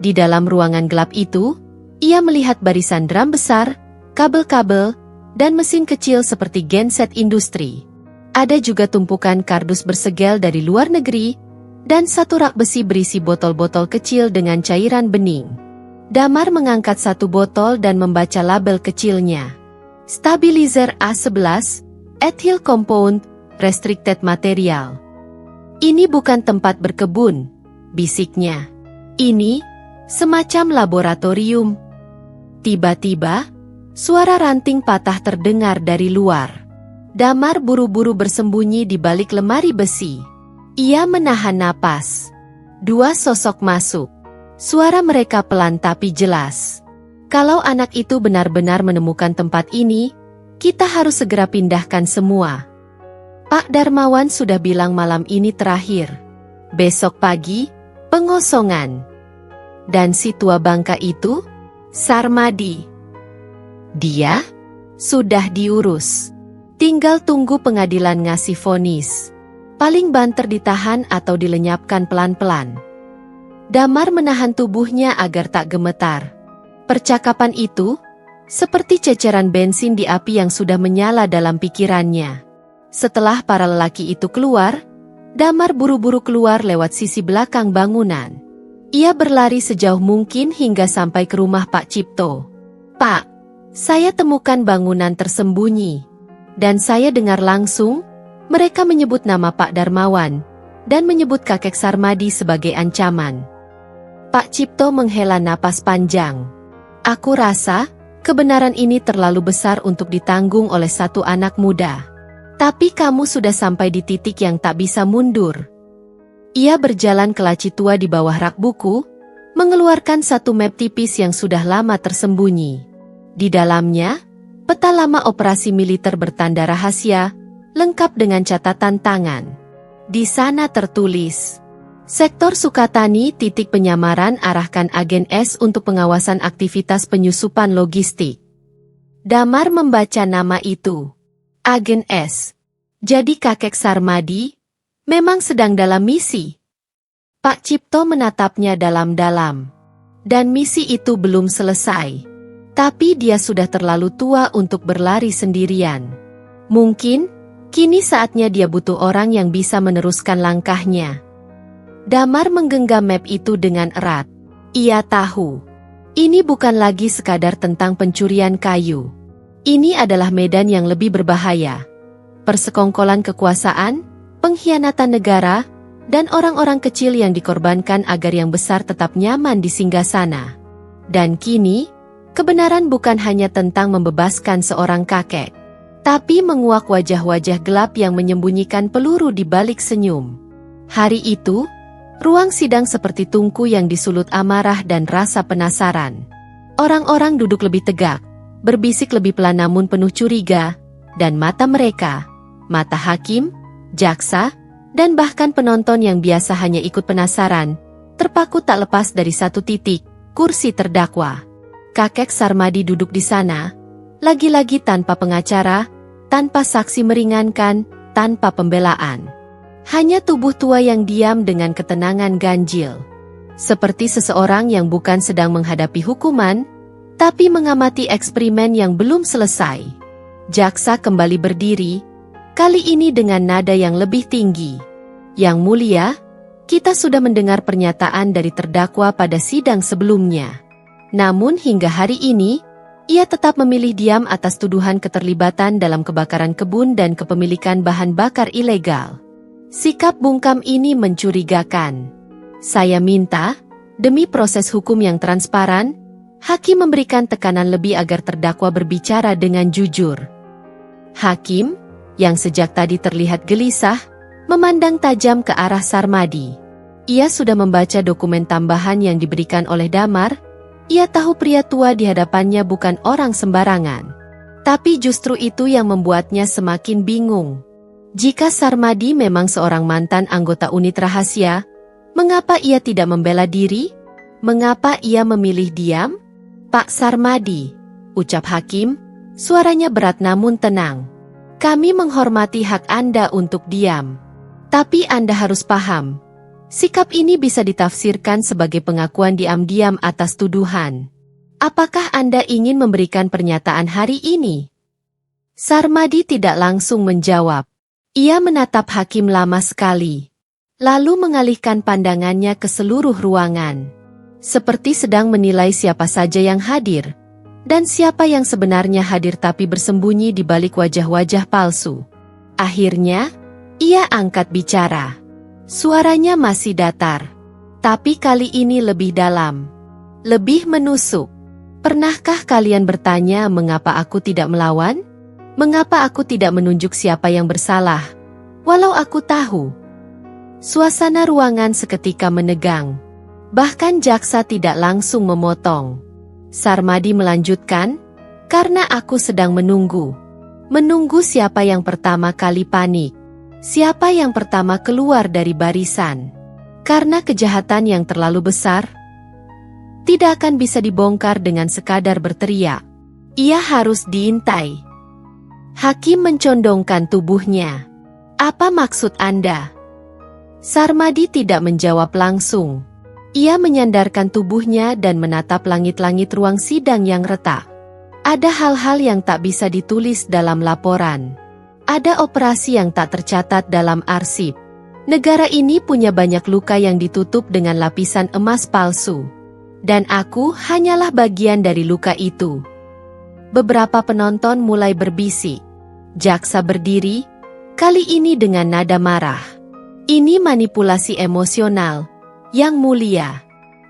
Di dalam ruangan gelap itu, ia melihat barisan drum besar, kabel-kabel, dan mesin kecil seperti genset industri. Ada juga tumpukan kardus bersegel dari luar negeri, dan satu rak besi berisi botol-botol kecil dengan cairan bening. Damar mengangkat satu botol dan membaca label kecilnya. Stabilizer A11, Ethyl Compound, Restricted Material. Ini bukan tempat berkebun, bisiknya. Ini, semacam laboratorium. Tiba-tiba, suara ranting patah terdengar dari luar. Damar buru-buru bersembunyi di balik lemari besi. Ia menahan napas. Dua sosok masuk. Suara mereka pelan tapi jelas. Kalau anak itu benar-benar menemukan tempat ini, kita harus segera pindahkan semua. Pak Darmawan sudah bilang malam ini terakhir. Besok pagi, pengosongan. Dan si tua bangka itu, Sarmadi. Dia sudah diurus. Tinggal tunggu pengadilan ngasih vonis. Paling banter ditahan atau dilenyapkan pelan-pelan. Damar menahan tubuhnya agar tak gemetar. Percakapan itu, seperti ceceran bensin di api yang sudah menyala dalam pikirannya. Setelah para lelaki itu keluar, Damar buru-buru keluar lewat sisi belakang bangunan. Ia berlari sejauh mungkin hingga sampai ke rumah Pak Cipto. "Pak, saya temukan bangunan tersembunyi." Dan saya dengar langsung, mereka menyebut nama Pak Darmawan, dan menyebut kakek Sarmadi sebagai ancaman. Pak Cipto menghela napas panjang. Aku rasa, kebenaran ini terlalu besar untuk ditanggung oleh satu anak muda. Tapi kamu sudah sampai di titik yang tak bisa mundur. Ia berjalan ke laci tua di bawah rak buku, mengeluarkan satu map tipis yang sudah lama tersembunyi. Di dalamnya, peta lama operasi militer bertanda rahasia, lengkap dengan catatan tangan. Di sana tertulis, Sektor Sukatani titik penyamaran arahkan agen S untuk pengawasan aktivitas penyusupan logistik. Damar membaca nama itu. Agen S. Jadi kakek Sarmadi memang sedang dalam misi. Pak Cipto menatapnya dalam-dalam. Dan misi itu belum selesai. Tapi dia sudah terlalu tua untuk berlari sendirian. Mungkin, kini saatnya dia butuh orang yang bisa meneruskan langkahnya. Damar menggenggam map itu dengan erat. Ia tahu. Ini bukan lagi sekadar tentang pencurian kayu. Ini adalah medan yang lebih berbahaya. Persekongkolan kekuasaan, pengkhianatan negara, dan orang-orang kecil yang dikorbankan agar yang besar tetap nyaman di singgasana. Dan kini, kebenaran bukan hanya tentang membebaskan seorang kakek, tapi menguak wajah-wajah gelap yang menyembunyikan peluru di balik senyum. Hari itu, ruang sidang seperti tungku yang disulut amarah dan rasa penasaran. Orang-orang duduk lebih tegak, berbisik lebih pelan namun penuh curiga, dan mata mereka, mata hakim, jaksa, dan bahkan penonton yang biasa hanya ikut penasaran, terpaku tak lepas dari satu titik, kursi terdakwa. Kakek Sarmadi duduk di sana, lagi-lagi tanpa pengacara, tanpa saksi meringankan, tanpa pembelaan. Hanya tubuh tua yang diam dengan ketenangan ganjil. Seperti seseorang yang bukan sedang menghadapi hukuman, tapi mengamati eksperimen yang belum selesai. Jaksa kembali berdiri, kali ini dengan nada yang lebih tinggi. Yang mulia, kita sudah mendengar pernyataan dari terdakwa pada sidang sebelumnya. Namun hingga hari ini, ia tetap memilih diam atas tuduhan keterlibatan dalam kebakaran kebun dan kepemilikan bahan bakar ilegal. Sikap bungkam ini mencurigakan. Saya minta, demi proses hukum yang transparan, hakim memberikan tekanan lebih agar terdakwa berbicara dengan jujur. Hakim, yang sejak tadi terlihat gelisah, memandang tajam ke arah Sarmadi. Ia sudah membaca dokumen tambahan yang diberikan oleh Damar. Ia tahu pria tua di hadapannya bukan orang sembarangan. Tapi justru itu yang membuatnya semakin bingung. Jika Sarmadi memang seorang mantan anggota unit rahasia, mengapa ia tidak membela diri? Mengapa ia memilih diam? Pak Sarmadi, ucap hakim, suaranya berat namun tenang. Kami menghormati hak Anda untuk diam. Tapi Anda harus paham, sikap ini bisa ditafsirkan sebagai pengakuan diam-diam atas tuduhan. Apakah Anda ingin memberikan pernyataan hari ini? Sarmadi tidak langsung menjawab. Ia menatap hakim lama sekali, lalu mengalihkan pandangannya ke seluruh ruangan. Seperti sedang menilai siapa saja yang hadir, dan siapa yang sebenarnya hadir tapi bersembunyi di balik wajah-wajah palsu. Akhirnya, ia angkat bicara. Suaranya masih datar, tapi kali ini lebih dalam, lebih menusuk. Pernahkah kalian bertanya mengapa aku tidak melawan? Mengapa aku tidak menunjuk siapa yang bersalah? Walau aku tahu. Suasana ruangan seketika menegang. Bahkan jaksa tidak langsung memotong. Sarmadi melanjutkan, karena aku sedang menunggu. Menunggu siapa yang pertama kali panik. Siapa yang pertama keluar dari barisan? Karena kejahatan yang terlalu besar, tidak akan bisa dibongkar dengan sekadar berteriak. Ia harus diintai. Hakim mencondongkan tubuhnya. Apa maksud Anda? Sarmadi tidak menjawab langsung. Ia menyandarkan tubuhnya dan menatap langit-langit ruang sidang yang retak. Ada hal-hal yang tak bisa ditulis dalam laporan. Ada operasi yang tak tercatat dalam arsip. Negara ini punya banyak luka yang ditutup dengan lapisan emas palsu. Dan aku hanyalah bagian dari luka itu. Beberapa penonton mulai berbisik. Jaksa berdiri, kali ini dengan nada marah. Ini manipulasi emosional. Yang mulia,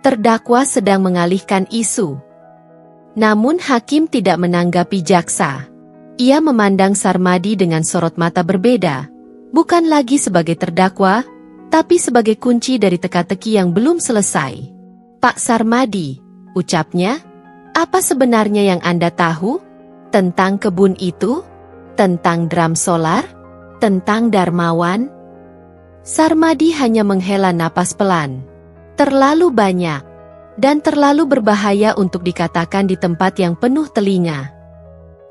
terdakwa sedang mengalihkan isu. Namun hakim tidak menanggapi jaksa. Ia memandang Sarmadi dengan sorot mata berbeda, bukan lagi sebagai terdakwa, tapi sebagai kunci dari teka-teki yang belum selesai. Pak Sarmadi, ucapnya, apa sebenarnya yang Anda tahu? Tentang kebun itu? Tentang drum solar? Tentang Darmawan? Sarmadi hanya menghela napas pelan. Terlalu banyak. Dan terlalu berbahaya untuk dikatakan di tempat yang penuh telinga.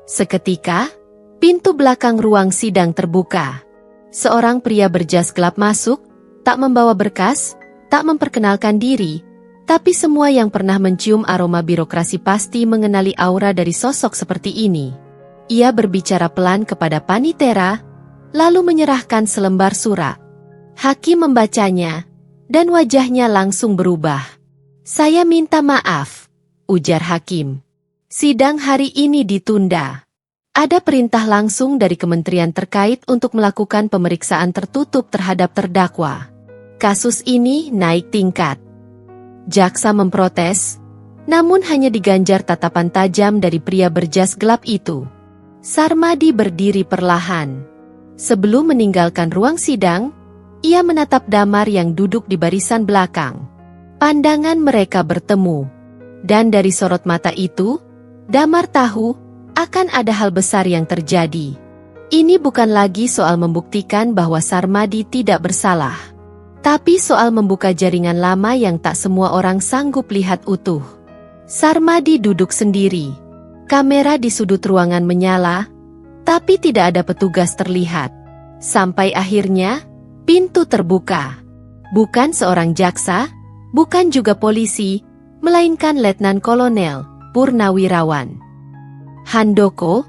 Seketika, pintu belakang ruang sidang terbuka. Seorang pria berjas gelap masuk, tak membawa berkas, tak memperkenalkan diri, tapi semua yang pernah mencium aroma birokrasi pasti mengenali aura dari sosok seperti ini. Ia berbicara pelan kepada Panitera, lalu menyerahkan selembar surat. Hakim membacanya, dan wajahnya langsung berubah. "Saya minta maaf," ujar Hakim. "Sidang hari ini ditunda. Ada perintah langsung dari kementerian terkait untuk melakukan pemeriksaan tertutup terhadap terdakwa. Kasus ini naik tingkat." Jaksa memprotes, namun hanya diganjar tatapan tajam dari pria berjas gelap itu. Sarmadi berdiri perlahan. Sebelum meninggalkan ruang sidang, ia menatap Damar yang duduk di barisan belakang. Pandangan mereka bertemu. Dan dari sorot mata itu, Damar tahu akan ada hal besar yang terjadi. Ini bukan lagi soal membuktikan bahwa Sarmadi tidak bersalah, tapi soal membuka jaringan lama yang tak semua orang sanggup lihat utuh. Sarmadi duduk sendiri. Kamera di sudut ruangan menyala, tapi tidak ada petugas terlihat. Sampai akhirnya, pintu terbuka. Bukan seorang jaksa, bukan juga polisi, melainkan Letnan Kolonel Purnawirawan Handoko,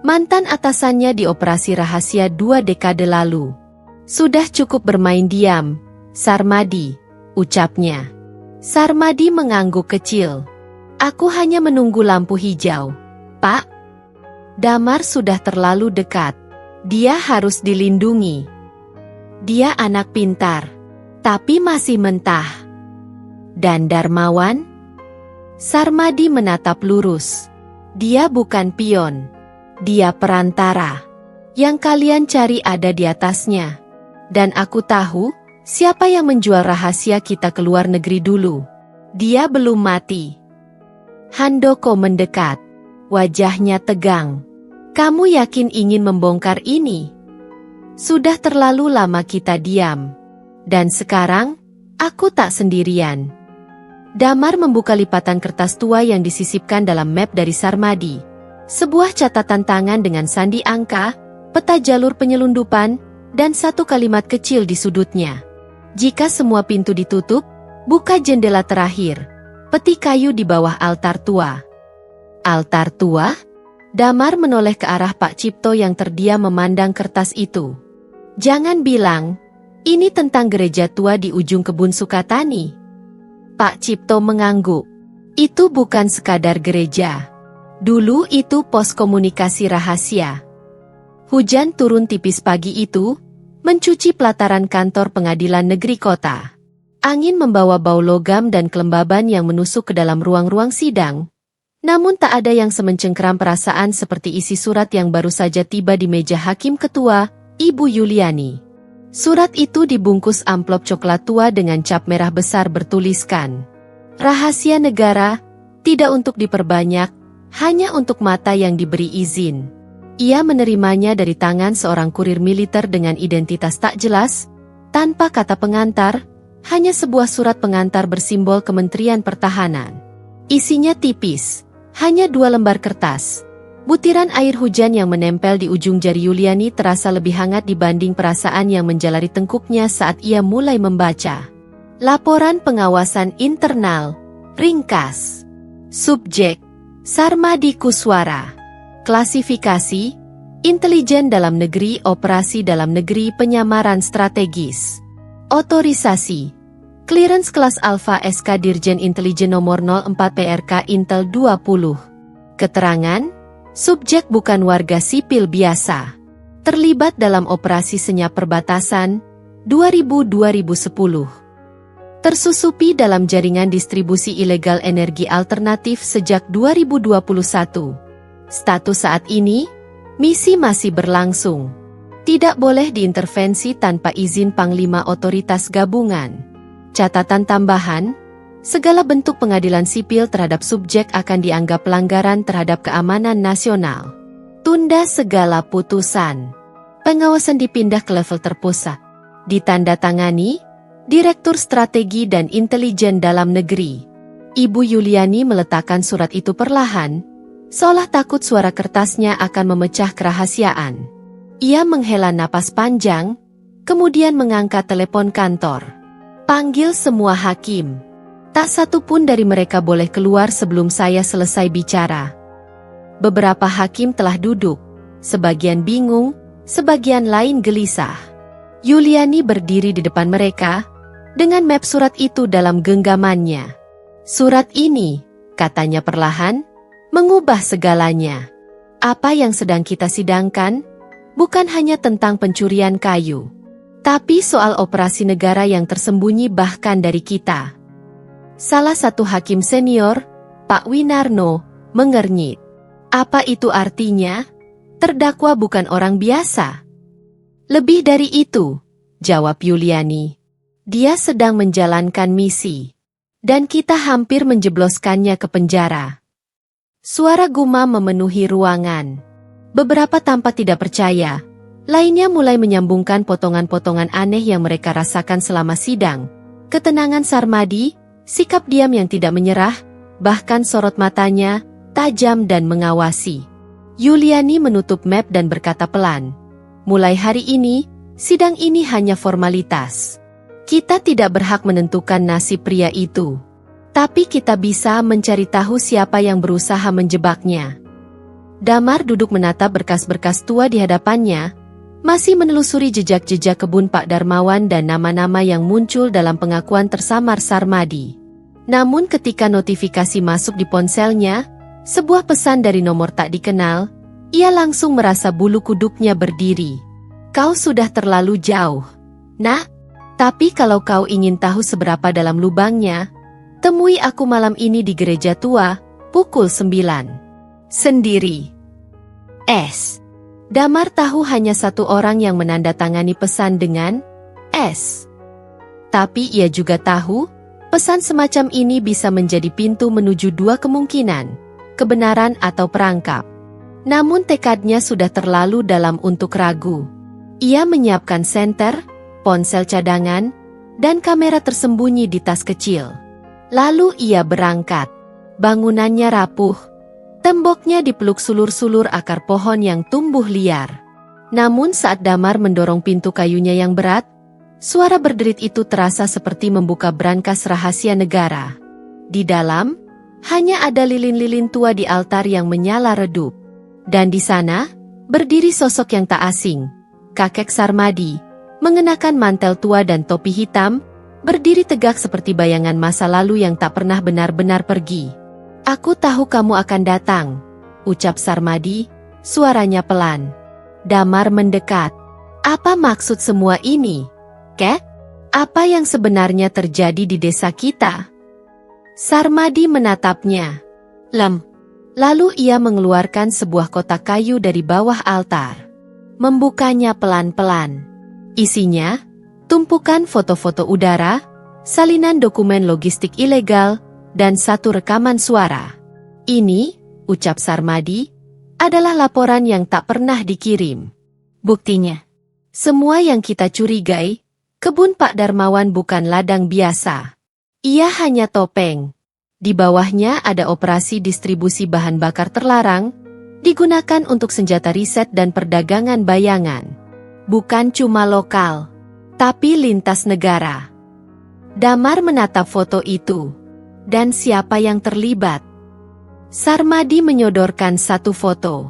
mantan atasannya di operasi rahasia 2 dekade lalu. "Sudah cukup bermain diam, Sarmadi," ucapnya. Sarmadi mengangguk kecil. "Aku hanya menunggu lampu hijau, Pak." Damar sudah terlalu dekat. Dia harus dilindungi. Dia anak pintar, tapi masih mentah. Dan Darmawan? Sarmadi menatap lurus. Dia bukan pion. Dia perantara. Yang kalian cari ada di atasnya. Dan aku tahu siapa yang menjual rahasia kita ke luar negeri dulu. Dia belum mati. Handoko mendekat. Wajahnya tegang. "Kamu yakin ingin membongkar ini? Sudah terlalu lama kita diam. Dan sekarang, aku tak sendirian." Damar membuka lipatan kertas tua yang disisipkan dalam map dari Sarmadi. Sebuah catatan tangan dengan sandi angka, peta jalur penyelundupan, dan satu kalimat kecil di sudutnya. "Jika semua pintu ditutup, buka jendela terakhir. Peti kayu di bawah altar tua." Altar tua? Damar menoleh ke arah Pak Cipto yang terdiam memandang kertas itu. "Jangan bilang, ini tentang gereja tua di ujung kebun Sukatani." Pak Cipto mengangguk. "Itu bukan sekadar gereja. Dulu itu pos komunikasi rahasia." Hujan turun tipis pagi itu, mencuci pelataran kantor pengadilan negeri kota. Angin membawa bau logam dan kelembaban yang menusuk ke dalam ruang-ruang sidang. Namun tak ada yang semencengkeram perasaan seperti isi surat yang baru saja tiba di meja Hakim Ketua, Ibu Yuliani. Surat itu dibungkus amplop coklat tua dengan cap merah besar bertuliskan, "Rahasia negara, tidak untuk diperbanyak, hanya untuk mata yang diberi izin." Ia menerimanya dari tangan seorang kurir militer dengan identitas tak jelas, tanpa kata pengantar, hanya sebuah surat pengantar bersimbol Kementerian Pertahanan. Isinya tipis, hanya 2 lembar kertas. Butiran air hujan yang menempel di ujung jari Yuliani terasa lebih hangat dibanding perasaan yang menjalari tengkuknya saat ia mulai membaca. Laporan pengawasan internal, ringkas. Subjek, Sarmadi Kuswara. Klasifikasi, intelijen dalam negeri, operasi dalam negeri, penyamaran strategis. Otorisasi, clearance kelas Alpha SK Dirjen Intelijen nomor 04 PRK Intel 20. Keterangan, subjek bukan warga sipil biasa. Terlibat dalam operasi senyap perbatasan, 2000-2010. Tersusupi dalam jaringan distribusi ilegal energi alternatif sejak 2021. Status saat ini, misi masih berlangsung. Tidak boleh diintervensi tanpa izin Panglima Otoritas Gabungan. Catatan tambahan, segala bentuk pengadilan sipil terhadap subjek akan dianggap pelanggaran terhadap keamanan nasional. Tunda segala putusan. Pengawasan dipindah ke level terpusat. Ditandatangani, Direktur Strategi dan Intelijen Dalam Negeri. Ibu Yuliani meletakkan surat itu perlahan, seolah takut suara kertasnya akan memecah kerahasiaan. Ia menghela napas panjang, kemudian mengangkat telepon kantor. Panggil semua hakim. Tak satu pun dari mereka boleh keluar sebelum saya selesai bicara. Beberapa hakim telah duduk, sebagian bingung, sebagian lain gelisah. Yuliani berdiri di depan mereka, dengan map surat itu dalam genggamannya. Surat ini, katanya perlahan, mengubah segalanya. Apa yang sedang kita sidangkan, bukan hanya tentang pencurian kayu, tapi soal operasi negara yang tersembunyi bahkan dari kita. Salah satu hakim senior, Pak Winarno, mengernyit. Apa itu artinya? Terdakwa bukan orang biasa. Lebih dari itu, jawab Yuliani. Dia sedang menjalankan misi. Dan kita hampir menjebloskannya ke penjara. Suara gumam memenuhi ruangan. Beberapa tampak tidak percaya. Lainnya mulai menyambungkan potongan-potongan aneh yang mereka rasakan selama sidang. Ketenangan Sarmadi, sikap diam yang tidak menyerah, bahkan sorot matanya, tajam dan mengawasi. Yuliani menutup map dan berkata pelan. Mulai hari ini, sidang ini hanya formalitas. Kita tidak berhak menentukan nasib pria itu. Tapi kita bisa mencari tahu siapa yang berusaha menjebaknya. Damar duduk menatap berkas-berkas tua di hadapannya, masih menelusuri jejak-jejak kebun Pak Darmawan dan nama-nama yang muncul dalam pengakuan tersamar Sarmadi. Namun ketika notifikasi masuk di ponselnya, sebuah pesan dari nomor tak dikenal, ia langsung merasa bulu kuduknya berdiri. Kau sudah terlalu jauh. Nah, tapi kalau kau ingin tahu seberapa dalam lubangnya, temui aku malam ini di gereja tua, pukul 9. Sendiri. S. Damar tahu hanya satu orang yang menandatangani pesan dengan S. Tapi ia juga tahu, pesan semacam ini bisa menjadi pintu menuju dua kemungkinan, kebenaran atau perangkap. Namun tekadnya sudah terlalu dalam untuk ragu. Ia menyiapkan senter, ponsel cadangan, dan kamera tersembunyi di tas kecil. Lalu ia berangkat. Bangunannya rapuh. Temboknya dipeluk sulur-sulur akar pohon yang tumbuh liar. Namun saat Damar mendorong pintu kayunya yang berat, suara berderit itu terasa seperti membuka brankas rahasia negara. Di dalam, hanya ada lilin-lilin tua di altar yang menyala redup. Dan di sana, berdiri sosok yang tak asing, kakek Sarmadi, mengenakan mantel tua dan topi hitam, berdiri tegak seperti bayangan masa lalu yang tak pernah benar-benar pergi. Aku tahu kamu akan datang, ucap Sarmadi, suaranya pelan. Damar mendekat. Apa maksud semua ini, Kek? Apa yang sebenarnya terjadi di desa kita? Sarmadi menatapnya. Lalu ia mengeluarkan sebuah kotak kayu dari bawah altar. Membukanya pelan-pelan. Isinya, tumpukan foto-foto udara, salinan dokumen logistik ilegal, dan satu rekaman suara. Ini, ucap Sarmadi, adalah laporan yang tak pernah dikirim. Buktinya, semua yang kita curigai, kebun Pak Darmawan bukan ladang biasa. Ia hanya topeng. Di bawahnya ada operasi distribusi bahan bakar terlarang, digunakan untuk senjata riset dan perdagangan bayangan. Bukan cuma lokal, tapi lintas negara. Damar menatap foto itu. Dan siapa yang terlibat? Sarmadi menyodorkan satu foto.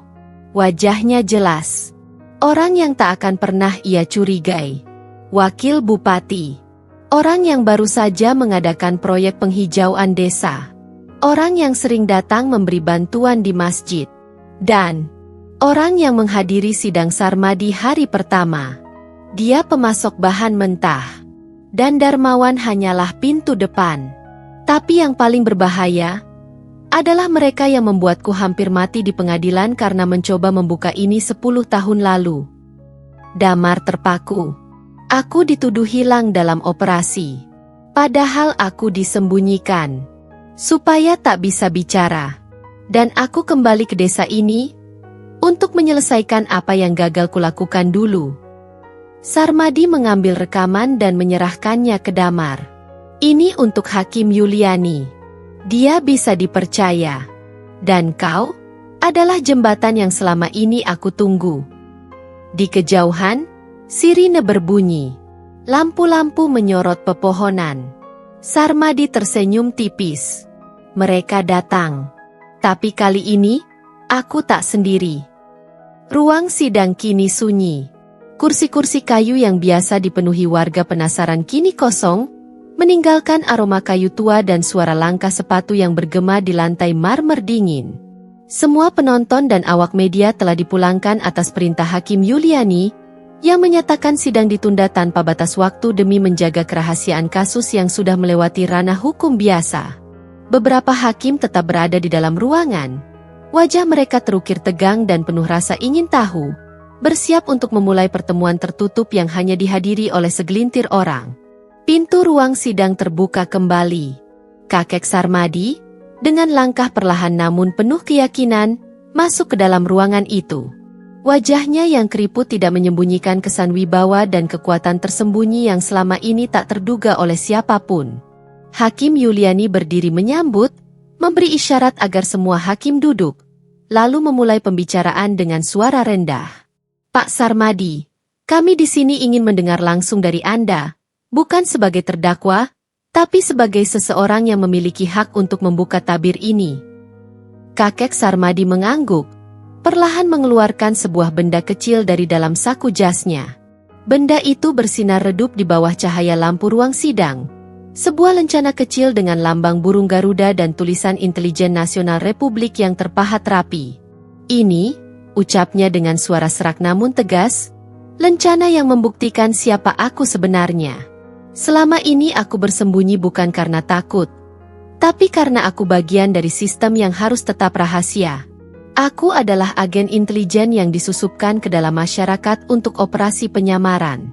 Wajahnya jelas. Orang yang tak akan pernah ia curigai. Wakil Bupati. Orang yang baru saja mengadakan proyek penghijauan desa. Orang yang sering datang memberi bantuan di masjid. Dan orang yang menghadiri sidang Sarmadi hari pertama. Dia pemasok bahan mentah. Dan Darmawan hanyalah pintu depan. Tapi yang paling berbahaya adalah mereka yang membuatku hampir mati di pengadilan karena mencoba membuka ini 10 tahun lalu. Damar terpaku. Aku dituduh hilang dalam operasi. Padahal aku disembunyikan. Supaya tak bisa bicara. Dan aku kembali ke desa ini untuk menyelesaikan apa yang gagal kulakukan dulu. Sarmadi mengambil rekaman dan menyerahkannya ke Damar. Ini untuk Hakim Yuliani. Dia bisa dipercaya. Dan kau adalah jembatan yang selama ini aku tunggu. Di kejauhan, sirine berbunyi. Lampu-lampu menyorot pepohonan. Sarmadi tersenyum tipis. Mereka datang. Tapi kali ini, aku tak sendiri. Ruang sidang kini sunyi. Kursi-kursi kayu yang biasa dipenuhi warga penasaran kini kosong, meninggalkan aroma kayu tua dan suara langkah sepatu yang bergema di lantai marmer dingin. Semua penonton dan awak media telah dipulangkan atas perintah Hakim Yuliani, yang menyatakan sidang ditunda tanpa batas waktu demi menjaga kerahasiaan kasus yang sudah melewati ranah hukum biasa. Beberapa hakim tetap berada di dalam ruangan. Wajah mereka terukir tegang dan penuh rasa ingin tahu, bersiap untuk memulai pertemuan tertutup yang hanya dihadiri oleh segelintir orang. Pintu ruang sidang terbuka kembali. Kakek Sarmadi, dengan langkah perlahan namun penuh keyakinan, masuk ke dalam ruangan itu. Wajahnya yang keriput tidak menyembunyikan kesan wibawa dan kekuatan tersembunyi yang selama ini tak terduga oleh siapapun. Hakim Yuliani berdiri menyambut, memberi isyarat agar semua hakim duduk, lalu memulai pembicaraan dengan suara rendah. Pak Sarmadi, kami di sini ingin mendengar langsung dari Anda, bukan sebagai terdakwa, tapi sebagai seseorang yang memiliki hak untuk membuka tabir ini. Kakek Sarmadi mengangguk, perlahan mengeluarkan sebuah benda kecil dari dalam saku jasnya. Benda itu bersinar redup di bawah cahaya lampu ruang sidang. Sebuah lencana kecil dengan lambang burung Garuda dan tulisan Intelijen Nasional Republik yang terpahat rapi. Ini, ucapnya dengan suara serak namun tegas, lencana yang membuktikan siapa aku sebenarnya. Selama ini aku bersembunyi bukan karena takut, tapi karena aku bagian dari sistem yang harus tetap rahasia. Aku adalah agen intelijen yang disusupkan ke dalam masyarakat untuk operasi penyamaran.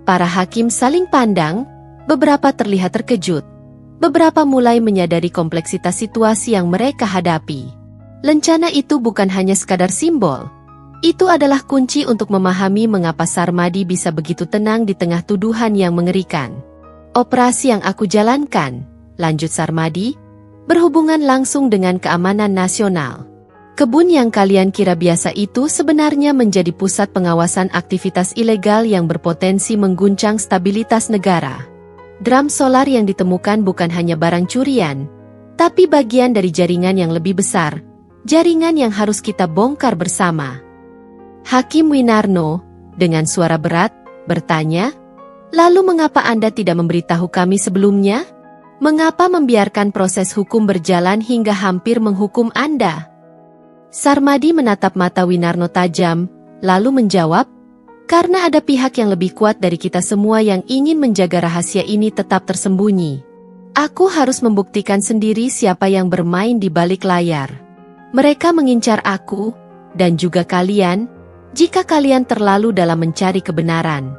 Para hakim saling pandang. Beberapa terlihat terkejut. Beberapa mulai menyadari kompleksitas situasi yang mereka hadapi. Lencana itu bukan hanya sekadar simbol. Itu adalah kunci untuk memahami mengapa Sarmadi bisa begitu tenang di tengah tuduhan yang mengerikan. Operasi yang aku jalankan, lanjut Sarmadi, berhubungan langsung dengan keamanan nasional. Kebun yang kalian kira biasa itu sebenarnya menjadi pusat pengawasan aktivitas ilegal yang berpotensi mengguncang stabilitas negara. Drum solar yang ditemukan bukan hanya barang curian, tapi bagian dari jaringan yang lebih besar, jaringan yang harus kita bongkar bersama. Hakim Winarno, dengan suara berat, bertanya, lalu mengapa Anda tidak memberitahu kami sebelumnya? Mengapa membiarkan proses hukum berjalan hingga hampir menghukum Anda? Sarmadi menatap mata Winarno tajam, lalu menjawab, karena ada pihak yang lebih kuat dari kita semua yang ingin menjaga rahasia ini tetap tersembunyi. Aku harus membuktikan sendiri siapa yang bermain di balik layar. Mereka mengincar aku, dan juga kalian, jika kalian terlalu dalam mencari kebenaran.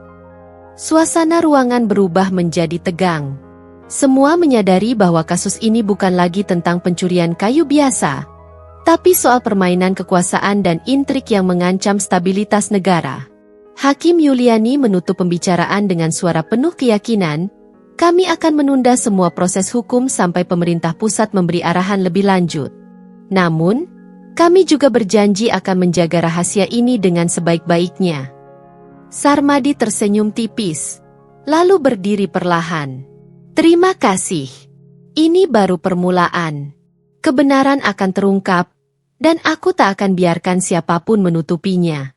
Suasana ruangan berubah menjadi tegang. Semua menyadari bahwa kasus ini bukan lagi tentang pencurian kayu biasa, tapi soal permainan kekuasaan dan intrik yang mengancam stabilitas negara. Hakim Yuliani menutup pembicaraan dengan suara penuh keyakinan, kami akan menunda semua proses hukum sampai pemerintah pusat memberi arahan lebih lanjut. Namun, kami juga berjanji akan menjaga rahasia ini dengan sebaik-baiknya. Sarmadi tersenyum tipis, lalu berdiri perlahan. Terima kasih. Ini baru permulaan. Kebenaran akan terungkap, dan aku tak akan biarkan siapapun menutupinya.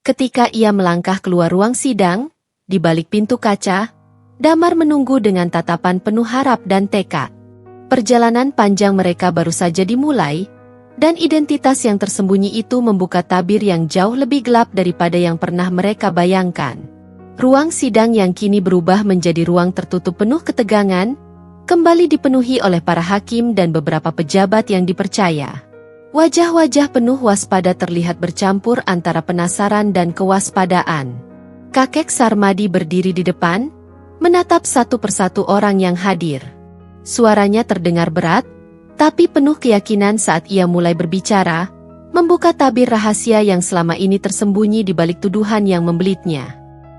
Ketika ia melangkah keluar ruang sidang, di balik pintu kaca, Damar menunggu dengan tatapan penuh harap dan tekad. Perjalanan panjang mereka baru saja dimulai, dan identitas yang tersembunyi itu membuka tabir yang jauh lebih gelap daripada yang pernah mereka bayangkan. Ruang sidang yang kini berubah menjadi ruang tertutup penuh ketegangan, kembali dipenuhi oleh para hakim dan beberapa pejabat yang dipercaya. Wajah-wajah penuh waspada terlihat bercampur antara penasaran dan kewaspadaan. Kakek Sarmadi berdiri di depan, menatap satu persatu orang yang hadir. Suaranya terdengar berat, tapi penuh keyakinan saat ia mulai berbicara, membuka tabir rahasia yang selama ini tersembunyi di balik tuduhan yang membelitnya.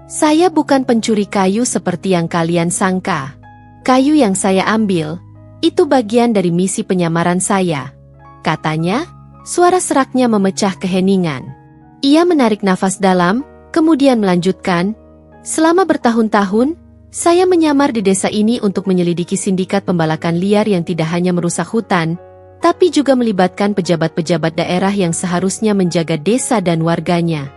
Saya bukan pencuri kayu seperti yang kalian sangka. Kayu yang saya ambil, itu bagian dari misi penyamaran saya. Katanya, suara seraknya memecah keheningan. Ia menarik nafas dalam, kemudian melanjutkan, selama bertahun-tahun, saya menyamar di desa ini untuk menyelidiki sindikat pembalakan liar yang tidak hanya merusak hutan, tapi juga melibatkan pejabat-pejabat daerah yang seharusnya menjaga desa dan warganya.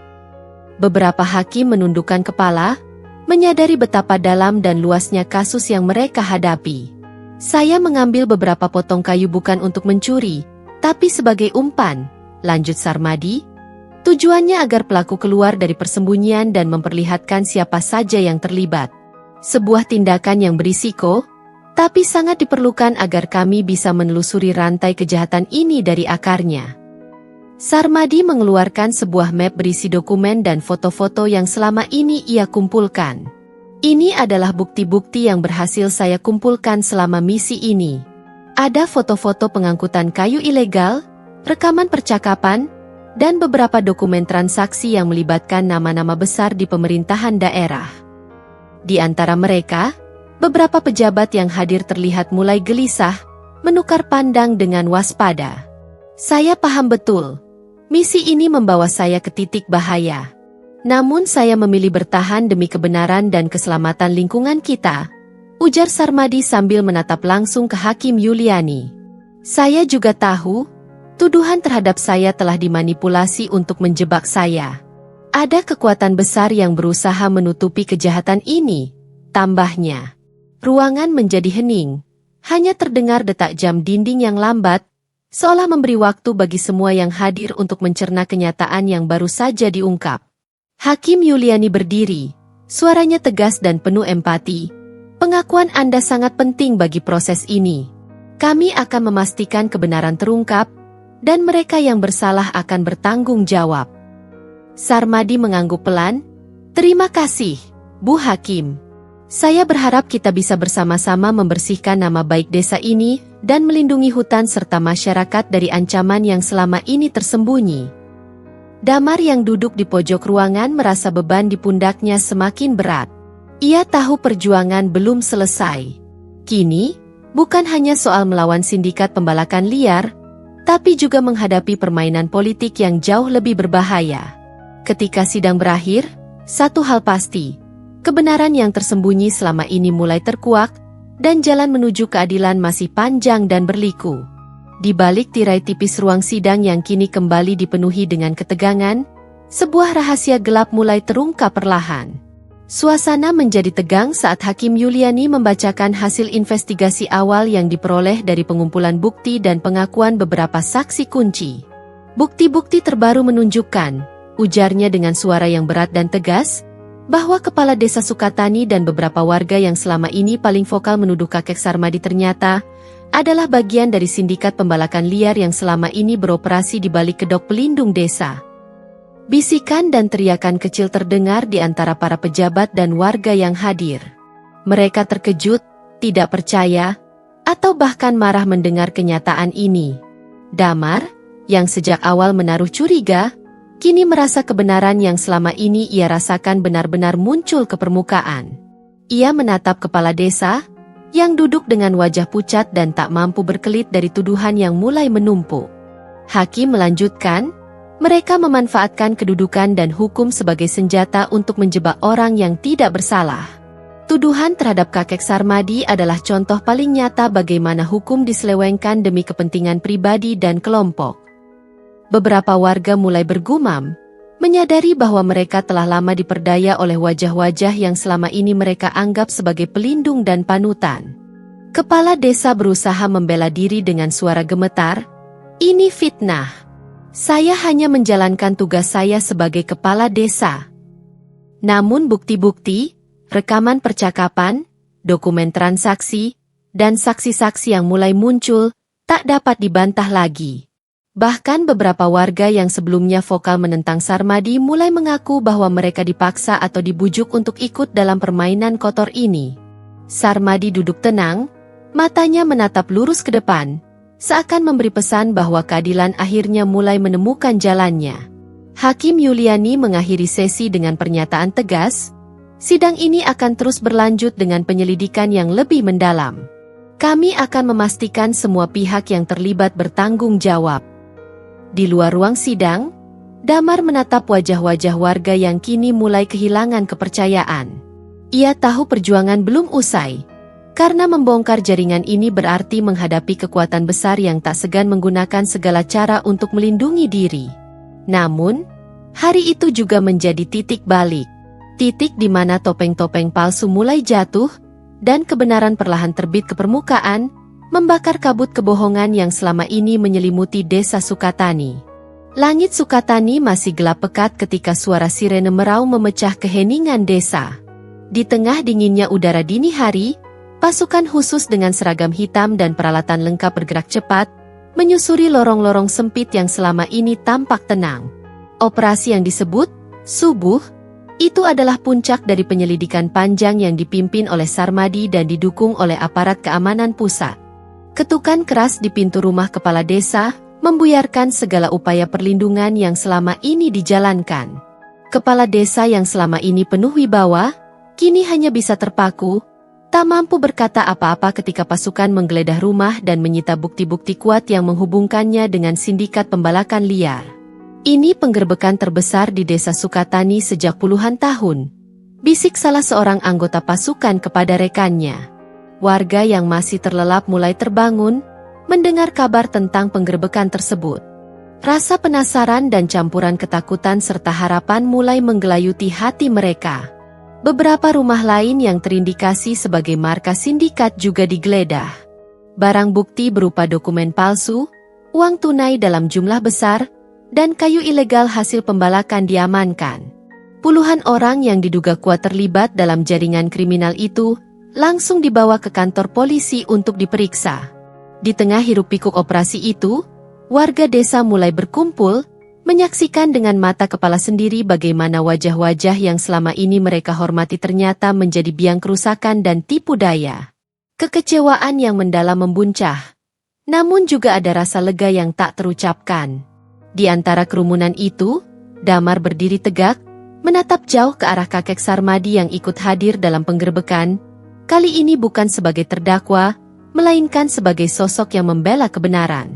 Beberapa hakim menundukkan kepala, menyadari betapa dalam dan luasnya kasus yang mereka hadapi. Saya mengambil beberapa potong kayu bukan untuk mencuri, tapi sebagai umpan, lanjut Sarmadi. Tujuannya agar pelaku keluar dari persembunyian dan memperlihatkan siapa saja yang terlibat. Sebuah tindakan yang berisiko, tapi sangat diperlukan agar kami bisa menelusuri rantai kejahatan ini dari akarnya. Sarmadi mengeluarkan sebuah map berisi dokumen dan foto-foto yang selama ini ia kumpulkan. Ini adalah bukti-bukti yang berhasil saya kumpulkan selama misi ini. Ada foto-foto pengangkutan kayu ilegal, rekaman percakapan, dan beberapa dokumen transaksi yang melibatkan nama-nama besar di pemerintahan daerah. Di antara mereka, beberapa pejabat yang hadir terlihat mulai gelisah, menukar pandang dengan waspada. Saya paham betul. Misi ini membawa saya ke titik bahaya. Namun saya memilih bertahan demi kebenaran dan keselamatan lingkungan kita, ujar Sarmadi sambil menatap langsung ke Hakim Yuliani. Saya juga tahu, tuduhan terhadap saya telah dimanipulasi untuk menjebak saya. Ada kekuatan besar yang berusaha menutupi kejahatan ini, tambahnya. Ruangan menjadi hening, hanya terdengar detak jam dinding yang lambat, seolah memberi waktu bagi semua yang hadir untuk mencerna kenyataan yang baru saja diungkap. Hakim Yuliani berdiri, suaranya tegas dan penuh empati. Pengakuan Anda sangat penting bagi proses ini. Kami akan memastikan kebenaran terungkap, dan mereka yang bersalah akan bertanggung jawab. Sarmadi mengangguk pelan. Terima kasih, Bu Hakim. Saya berharap kita bisa bersama-sama membersihkan nama baik desa ini dan melindungi hutan serta masyarakat dari ancaman yang selama ini tersembunyi. Damar yang duduk di pojok ruangan merasa beban di pundaknya semakin berat. Ia tahu perjuangan belum selesai. Kini, bukan hanya soal melawan sindikat pembalakan liar, tapi juga menghadapi permainan politik yang jauh lebih berbahaya. Ketika sidang berakhir, satu hal pasti. Kebenaran yang tersembunyi selama ini mulai terkuak, dan jalan menuju keadilan masih panjang dan berliku. Di balik tirai tipis ruang sidang yang kini kembali dipenuhi dengan ketegangan, sebuah rahasia gelap mulai terungkap perlahan. Suasana menjadi tegang saat Hakim Yuliani membacakan hasil investigasi awal yang diperoleh dari pengumpulan bukti dan pengakuan beberapa saksi kunci. Bukti-bukti terbaru menunjukkan, ujarnya dengan suara yang berat dan tegas, bahwa Kepala Desa Sukatani dan beberapa warga yang selama ini paling vokal menuduh kakek Sarmadi ternyata adalah bagian dari sindikat pembalakan liar yang selama ini beroperasi di balik kedok pelindung desa. Bisikan dan teriakan kecil terdengar di antara para pejabat dan warga yang hadir. Mereka terkejut, tidak percaya, atau bahkan marah mendengar kenyataan ini. Damar, yang sejak awal menaruh curiga, kini merasa kebenaran yang selama ini ia rasakan benar-benar muncul ke permukaan. Ia menatap kepala desa, yang duduk dengan wajah pucat dan tak mampu berkelit dari tuduhan yang mulai menumpuk. Hakim melanjutkan, mereka memanfaatkan kedudukan dan hukum sebagai senjata untuk menjebak orang yang tidak bersalah. Tuduhan terhadap kakek Sarmadi adalah contoh paling nyata bagaimana hukum diselewengkan demi kepentingan pribadi dan kelompok. Beberapa warga mulai bergumam, menyadari bahwa mereka telah lama diperdaya oleh wajah-wajah yang selama ini mereka anggap sebagai pelindung dan panutan. Kepala desa berusaha membela diri dengan suara gemetar, "Ini fitnah. Saya hanya menjalankan tugas saya sebagai kepala desa." Namun bukti-bukti, rekaman percakapan, dokumen transaksi, dan saksi-saksi yang mulai muncul, tak dapat dibantah lagi. Bahkan beberapa warga yang sebelumnya vokal menentang Sarmadi mulai mengaku bahwa mereka dipaksa atau dibujuk untuk ikut dalam permainan kotor ini. Sarmadi duduk tenang, matanya menatap lurus ke depan, seakan memberi pesan bahwa keadilan akhirnya mulai menemukan jalannya. Hakim Yuliani mengakhiri sesi dengan pernyataan tegas, Sidang ini akan terus berlanjut dengan penyelidikan yang lebih mendalam. Kami akan memastikan semua pihak yang terlibat bertanggung jawab. Di luar ruang sidang, Damar menatap wajah-wajah warga yang kini mulai kehilangan kepercayaan. Ia tahu perjuangan belum usai, karena membongkar jaringan ini berarti menghadapi kekuatan besar yang tak segan menggunakan segala cara untuk melindungi diri. Namun, hari itu juga menjadi titik balik. Titik di mana topeng-topeng palsu mulai jatuh, dan kebenaran perlahan terbit ke permukaan, membakar kabut kebohongan yang selama ini menyelimuti desa Sukatani. Langit Sukatani masih gelap pekat ketika suara sirene meraung memecah keheningan desa. Di tengah dinginnya udara dini hari, pasukan khusus dengan seragam hitam dan peralatan lengkap bergerak cepat, menyusuri lorong-lorong sempit yang selama ini tampak tenang. Operasi yang disebut Subuh, itu adalah puncak dari penyelidikan panjang yang dipimpin oleh Sarmadi dan didukung oleh aparat keamanan pusat. Ketukan keras di pintu rumah kepala desa membuyarkan segala upaya perlindungan yang selama ini dijalankan. Kepala desa yang selama ini penuh wibawa, kini hanya bisa terpaku, tak mampu berkata apa-apa ketika pasukan menggeledah rumah dan menyita bukti-bukti kuat yang menghubungkannya dengan sindikat pembalakan liar. Ini penggerbekan terbesar di desa Sukatani sejak puluhan tahun, bisik salah seorang anggota pasukan kepada rekannya. Warga yang masih terlelap mulai terbangun, mendengar kabar tentang penggerbekan tersebut. Rasa penasaran dan campuran ketakutan serta harapan mulai menggelayuti hati mereka. Beberapa rumah lain yang terindikasi sebagai markas sindikat juga digeledah. Barang bukti berupa dokumen palsu, uang tunai dalam jumlah besar, dan kayu ilegal hasil pembalakan diamankan. Puluhan orang yang diduga kuat terlibat dalam jaringan kriminal itu langsung dibawa ke kantor polisi untuk diperiksa. Di tengah hiruk-pikuk operasi itu, warga desa mulai berkumpul, menyaksikan dengan mata kepala sendiri bagaimana wajah-wajah yang selama ini mereka hormati ternyata menjadi biang kerusakan dan tipu daya. Kekecewaan yang mendalam membuncah, namun juga ada rasa lega yang tak terucapkan. Di antara kerumunan itu, Damar berdiri tegak, menatap jauh ke arah kakek Sarmadi yang ikut hadir dalam penggerbekan, kali ini bukan sebagai terdakwa, melainkan sebagai sosok yang membela kebenaran.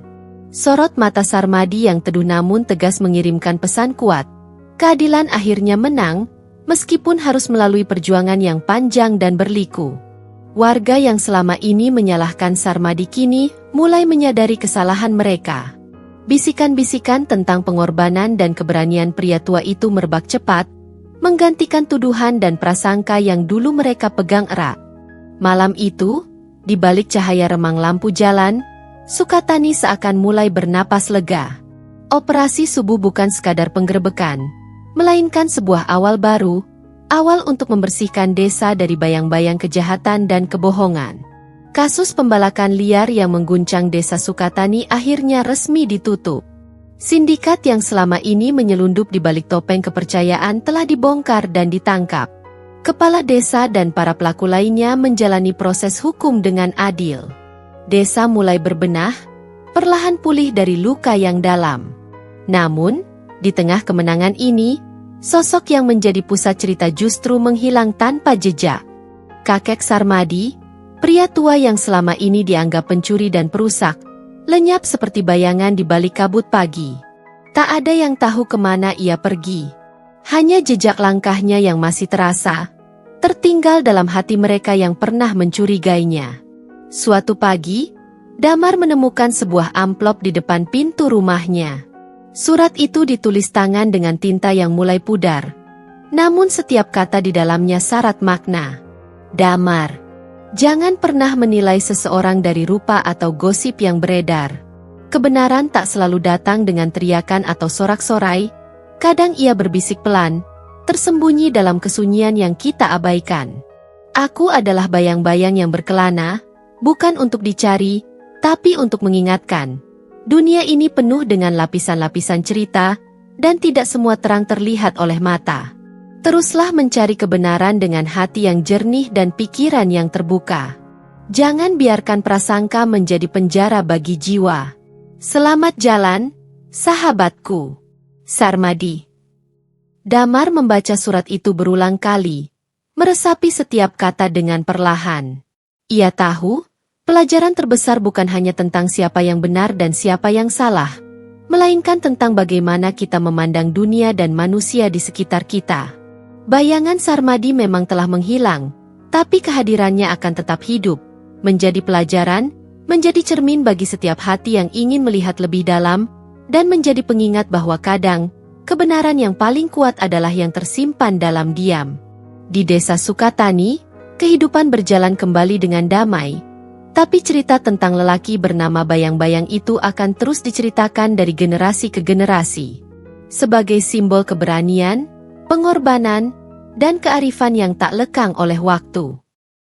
Sorot mata Sarmadi yang teduh namun tegas mengirimkan pesan kuat. Keadilan akhirnya menang, meskipun harus melalui perjuangan yang panjang dan berliku. Warga yang selama ini menyalahkan Sarmadi kini mulai menyadari kesalahan mereka. Bisikan-bisikan tentang pengorbanan dan keberanian pria tua itu merebak cepat, menggantikan tuduhan dan prasangka yang dulu mereka pegang erat. Malam itu, di balik cahaya remang lampu jalan, Sukatani seakan mulai bernapas lega. Operasi Subuh bukan sekadar penggerbekan, melainkan sebuah awal baru, awal untuk membersihkan desa dari bayang-bayang kejahatan dan kebohongan. Kasus pembalakan liar yang mengguncang desa Sukatani akhirnya resmi ditutup. Sindikat yang selama ini menyelundup di balik topeng kepercayaan telah dibongkar dan ditangkap. Kepala desa dan para pelaku lainnya menjalani proses hukum dengan adil. Desa mulai berbenah, perlahan pulih dari luka yang dalam. Namun, di tengah kemenangan ini, sosok yang menjadi pusat cerita justru menghilang tanpa jejak. Kakek Sarmadi, pria tua yang selama ini dianggap pencuri dan perusak, lenyap seperti bayangan di balik kabut pagi. Tak ada yang tahu kemana ia pergi. Hanya jejak langkahnya yang masih terasa, tertinggal dalam hati mereka yang pernah mencurigainya. Suatu pagi, Damar menemukan sebuah amplop di depan pintu rumahnya. Surat itu ditulis tangan dengan tinta yang mulai pudar. Namun setiap kata di dalamnya syarat makna. Damar, jangan pernah menilai seseorang dari rupa atau gosip yang beredar. Kebenaran tak selalu datang dengan teriakan atau sorak-sorai. Kadang ia berbisik pelan, tersembunyi dalam kesunyian yang kita abaikan. Aku adalah bayang-bayang yang berkelana, bukan untuk dicari, tapi untuk mengingatkan. Dunia ini penuh dengan lapisan-lapisan cerita, dan tidak semua terang terlihat oleh mata. Teruslah mencari kebenaran dengan hati yang jernih dan pikiran yang terbuka. Jangan biarkan prasangka menjadi penjara bagi jiwa. Selamat jalan, sahabatku. Sarmadi. Damar membaca surat itu berulang kali, meresapi setiap kata dengan perlahan. Ia tahu, pelajaran terbesar bukan hanya tentang siapa yang benar dan siapa yang salah, melainkan tentang bagaimana kita memandang dunia dan manusia di sekitar kita. Bayangan Sarmadi memang telah menghilang, tapi kehadirannya akan tetap hidup, menjadi pelajaran, menjadi cermin bagi setiap hati yang ingin melihat lebih dalam, dan menjadi pengingat bahwa kadang, kebenaran yang paling kuat adalah yang tersimpan dalam diam. Di desa Sukatani, kehidupan berjalan kembali dengan damai, tapi cerita tentang lelaki bernama Bayang-Bayang itu akan terus diceritakan dari generasi ke generasi. Sebagai simbol keberanian, pengorbanan, dan kearifan yang tak lekang oleh waktu.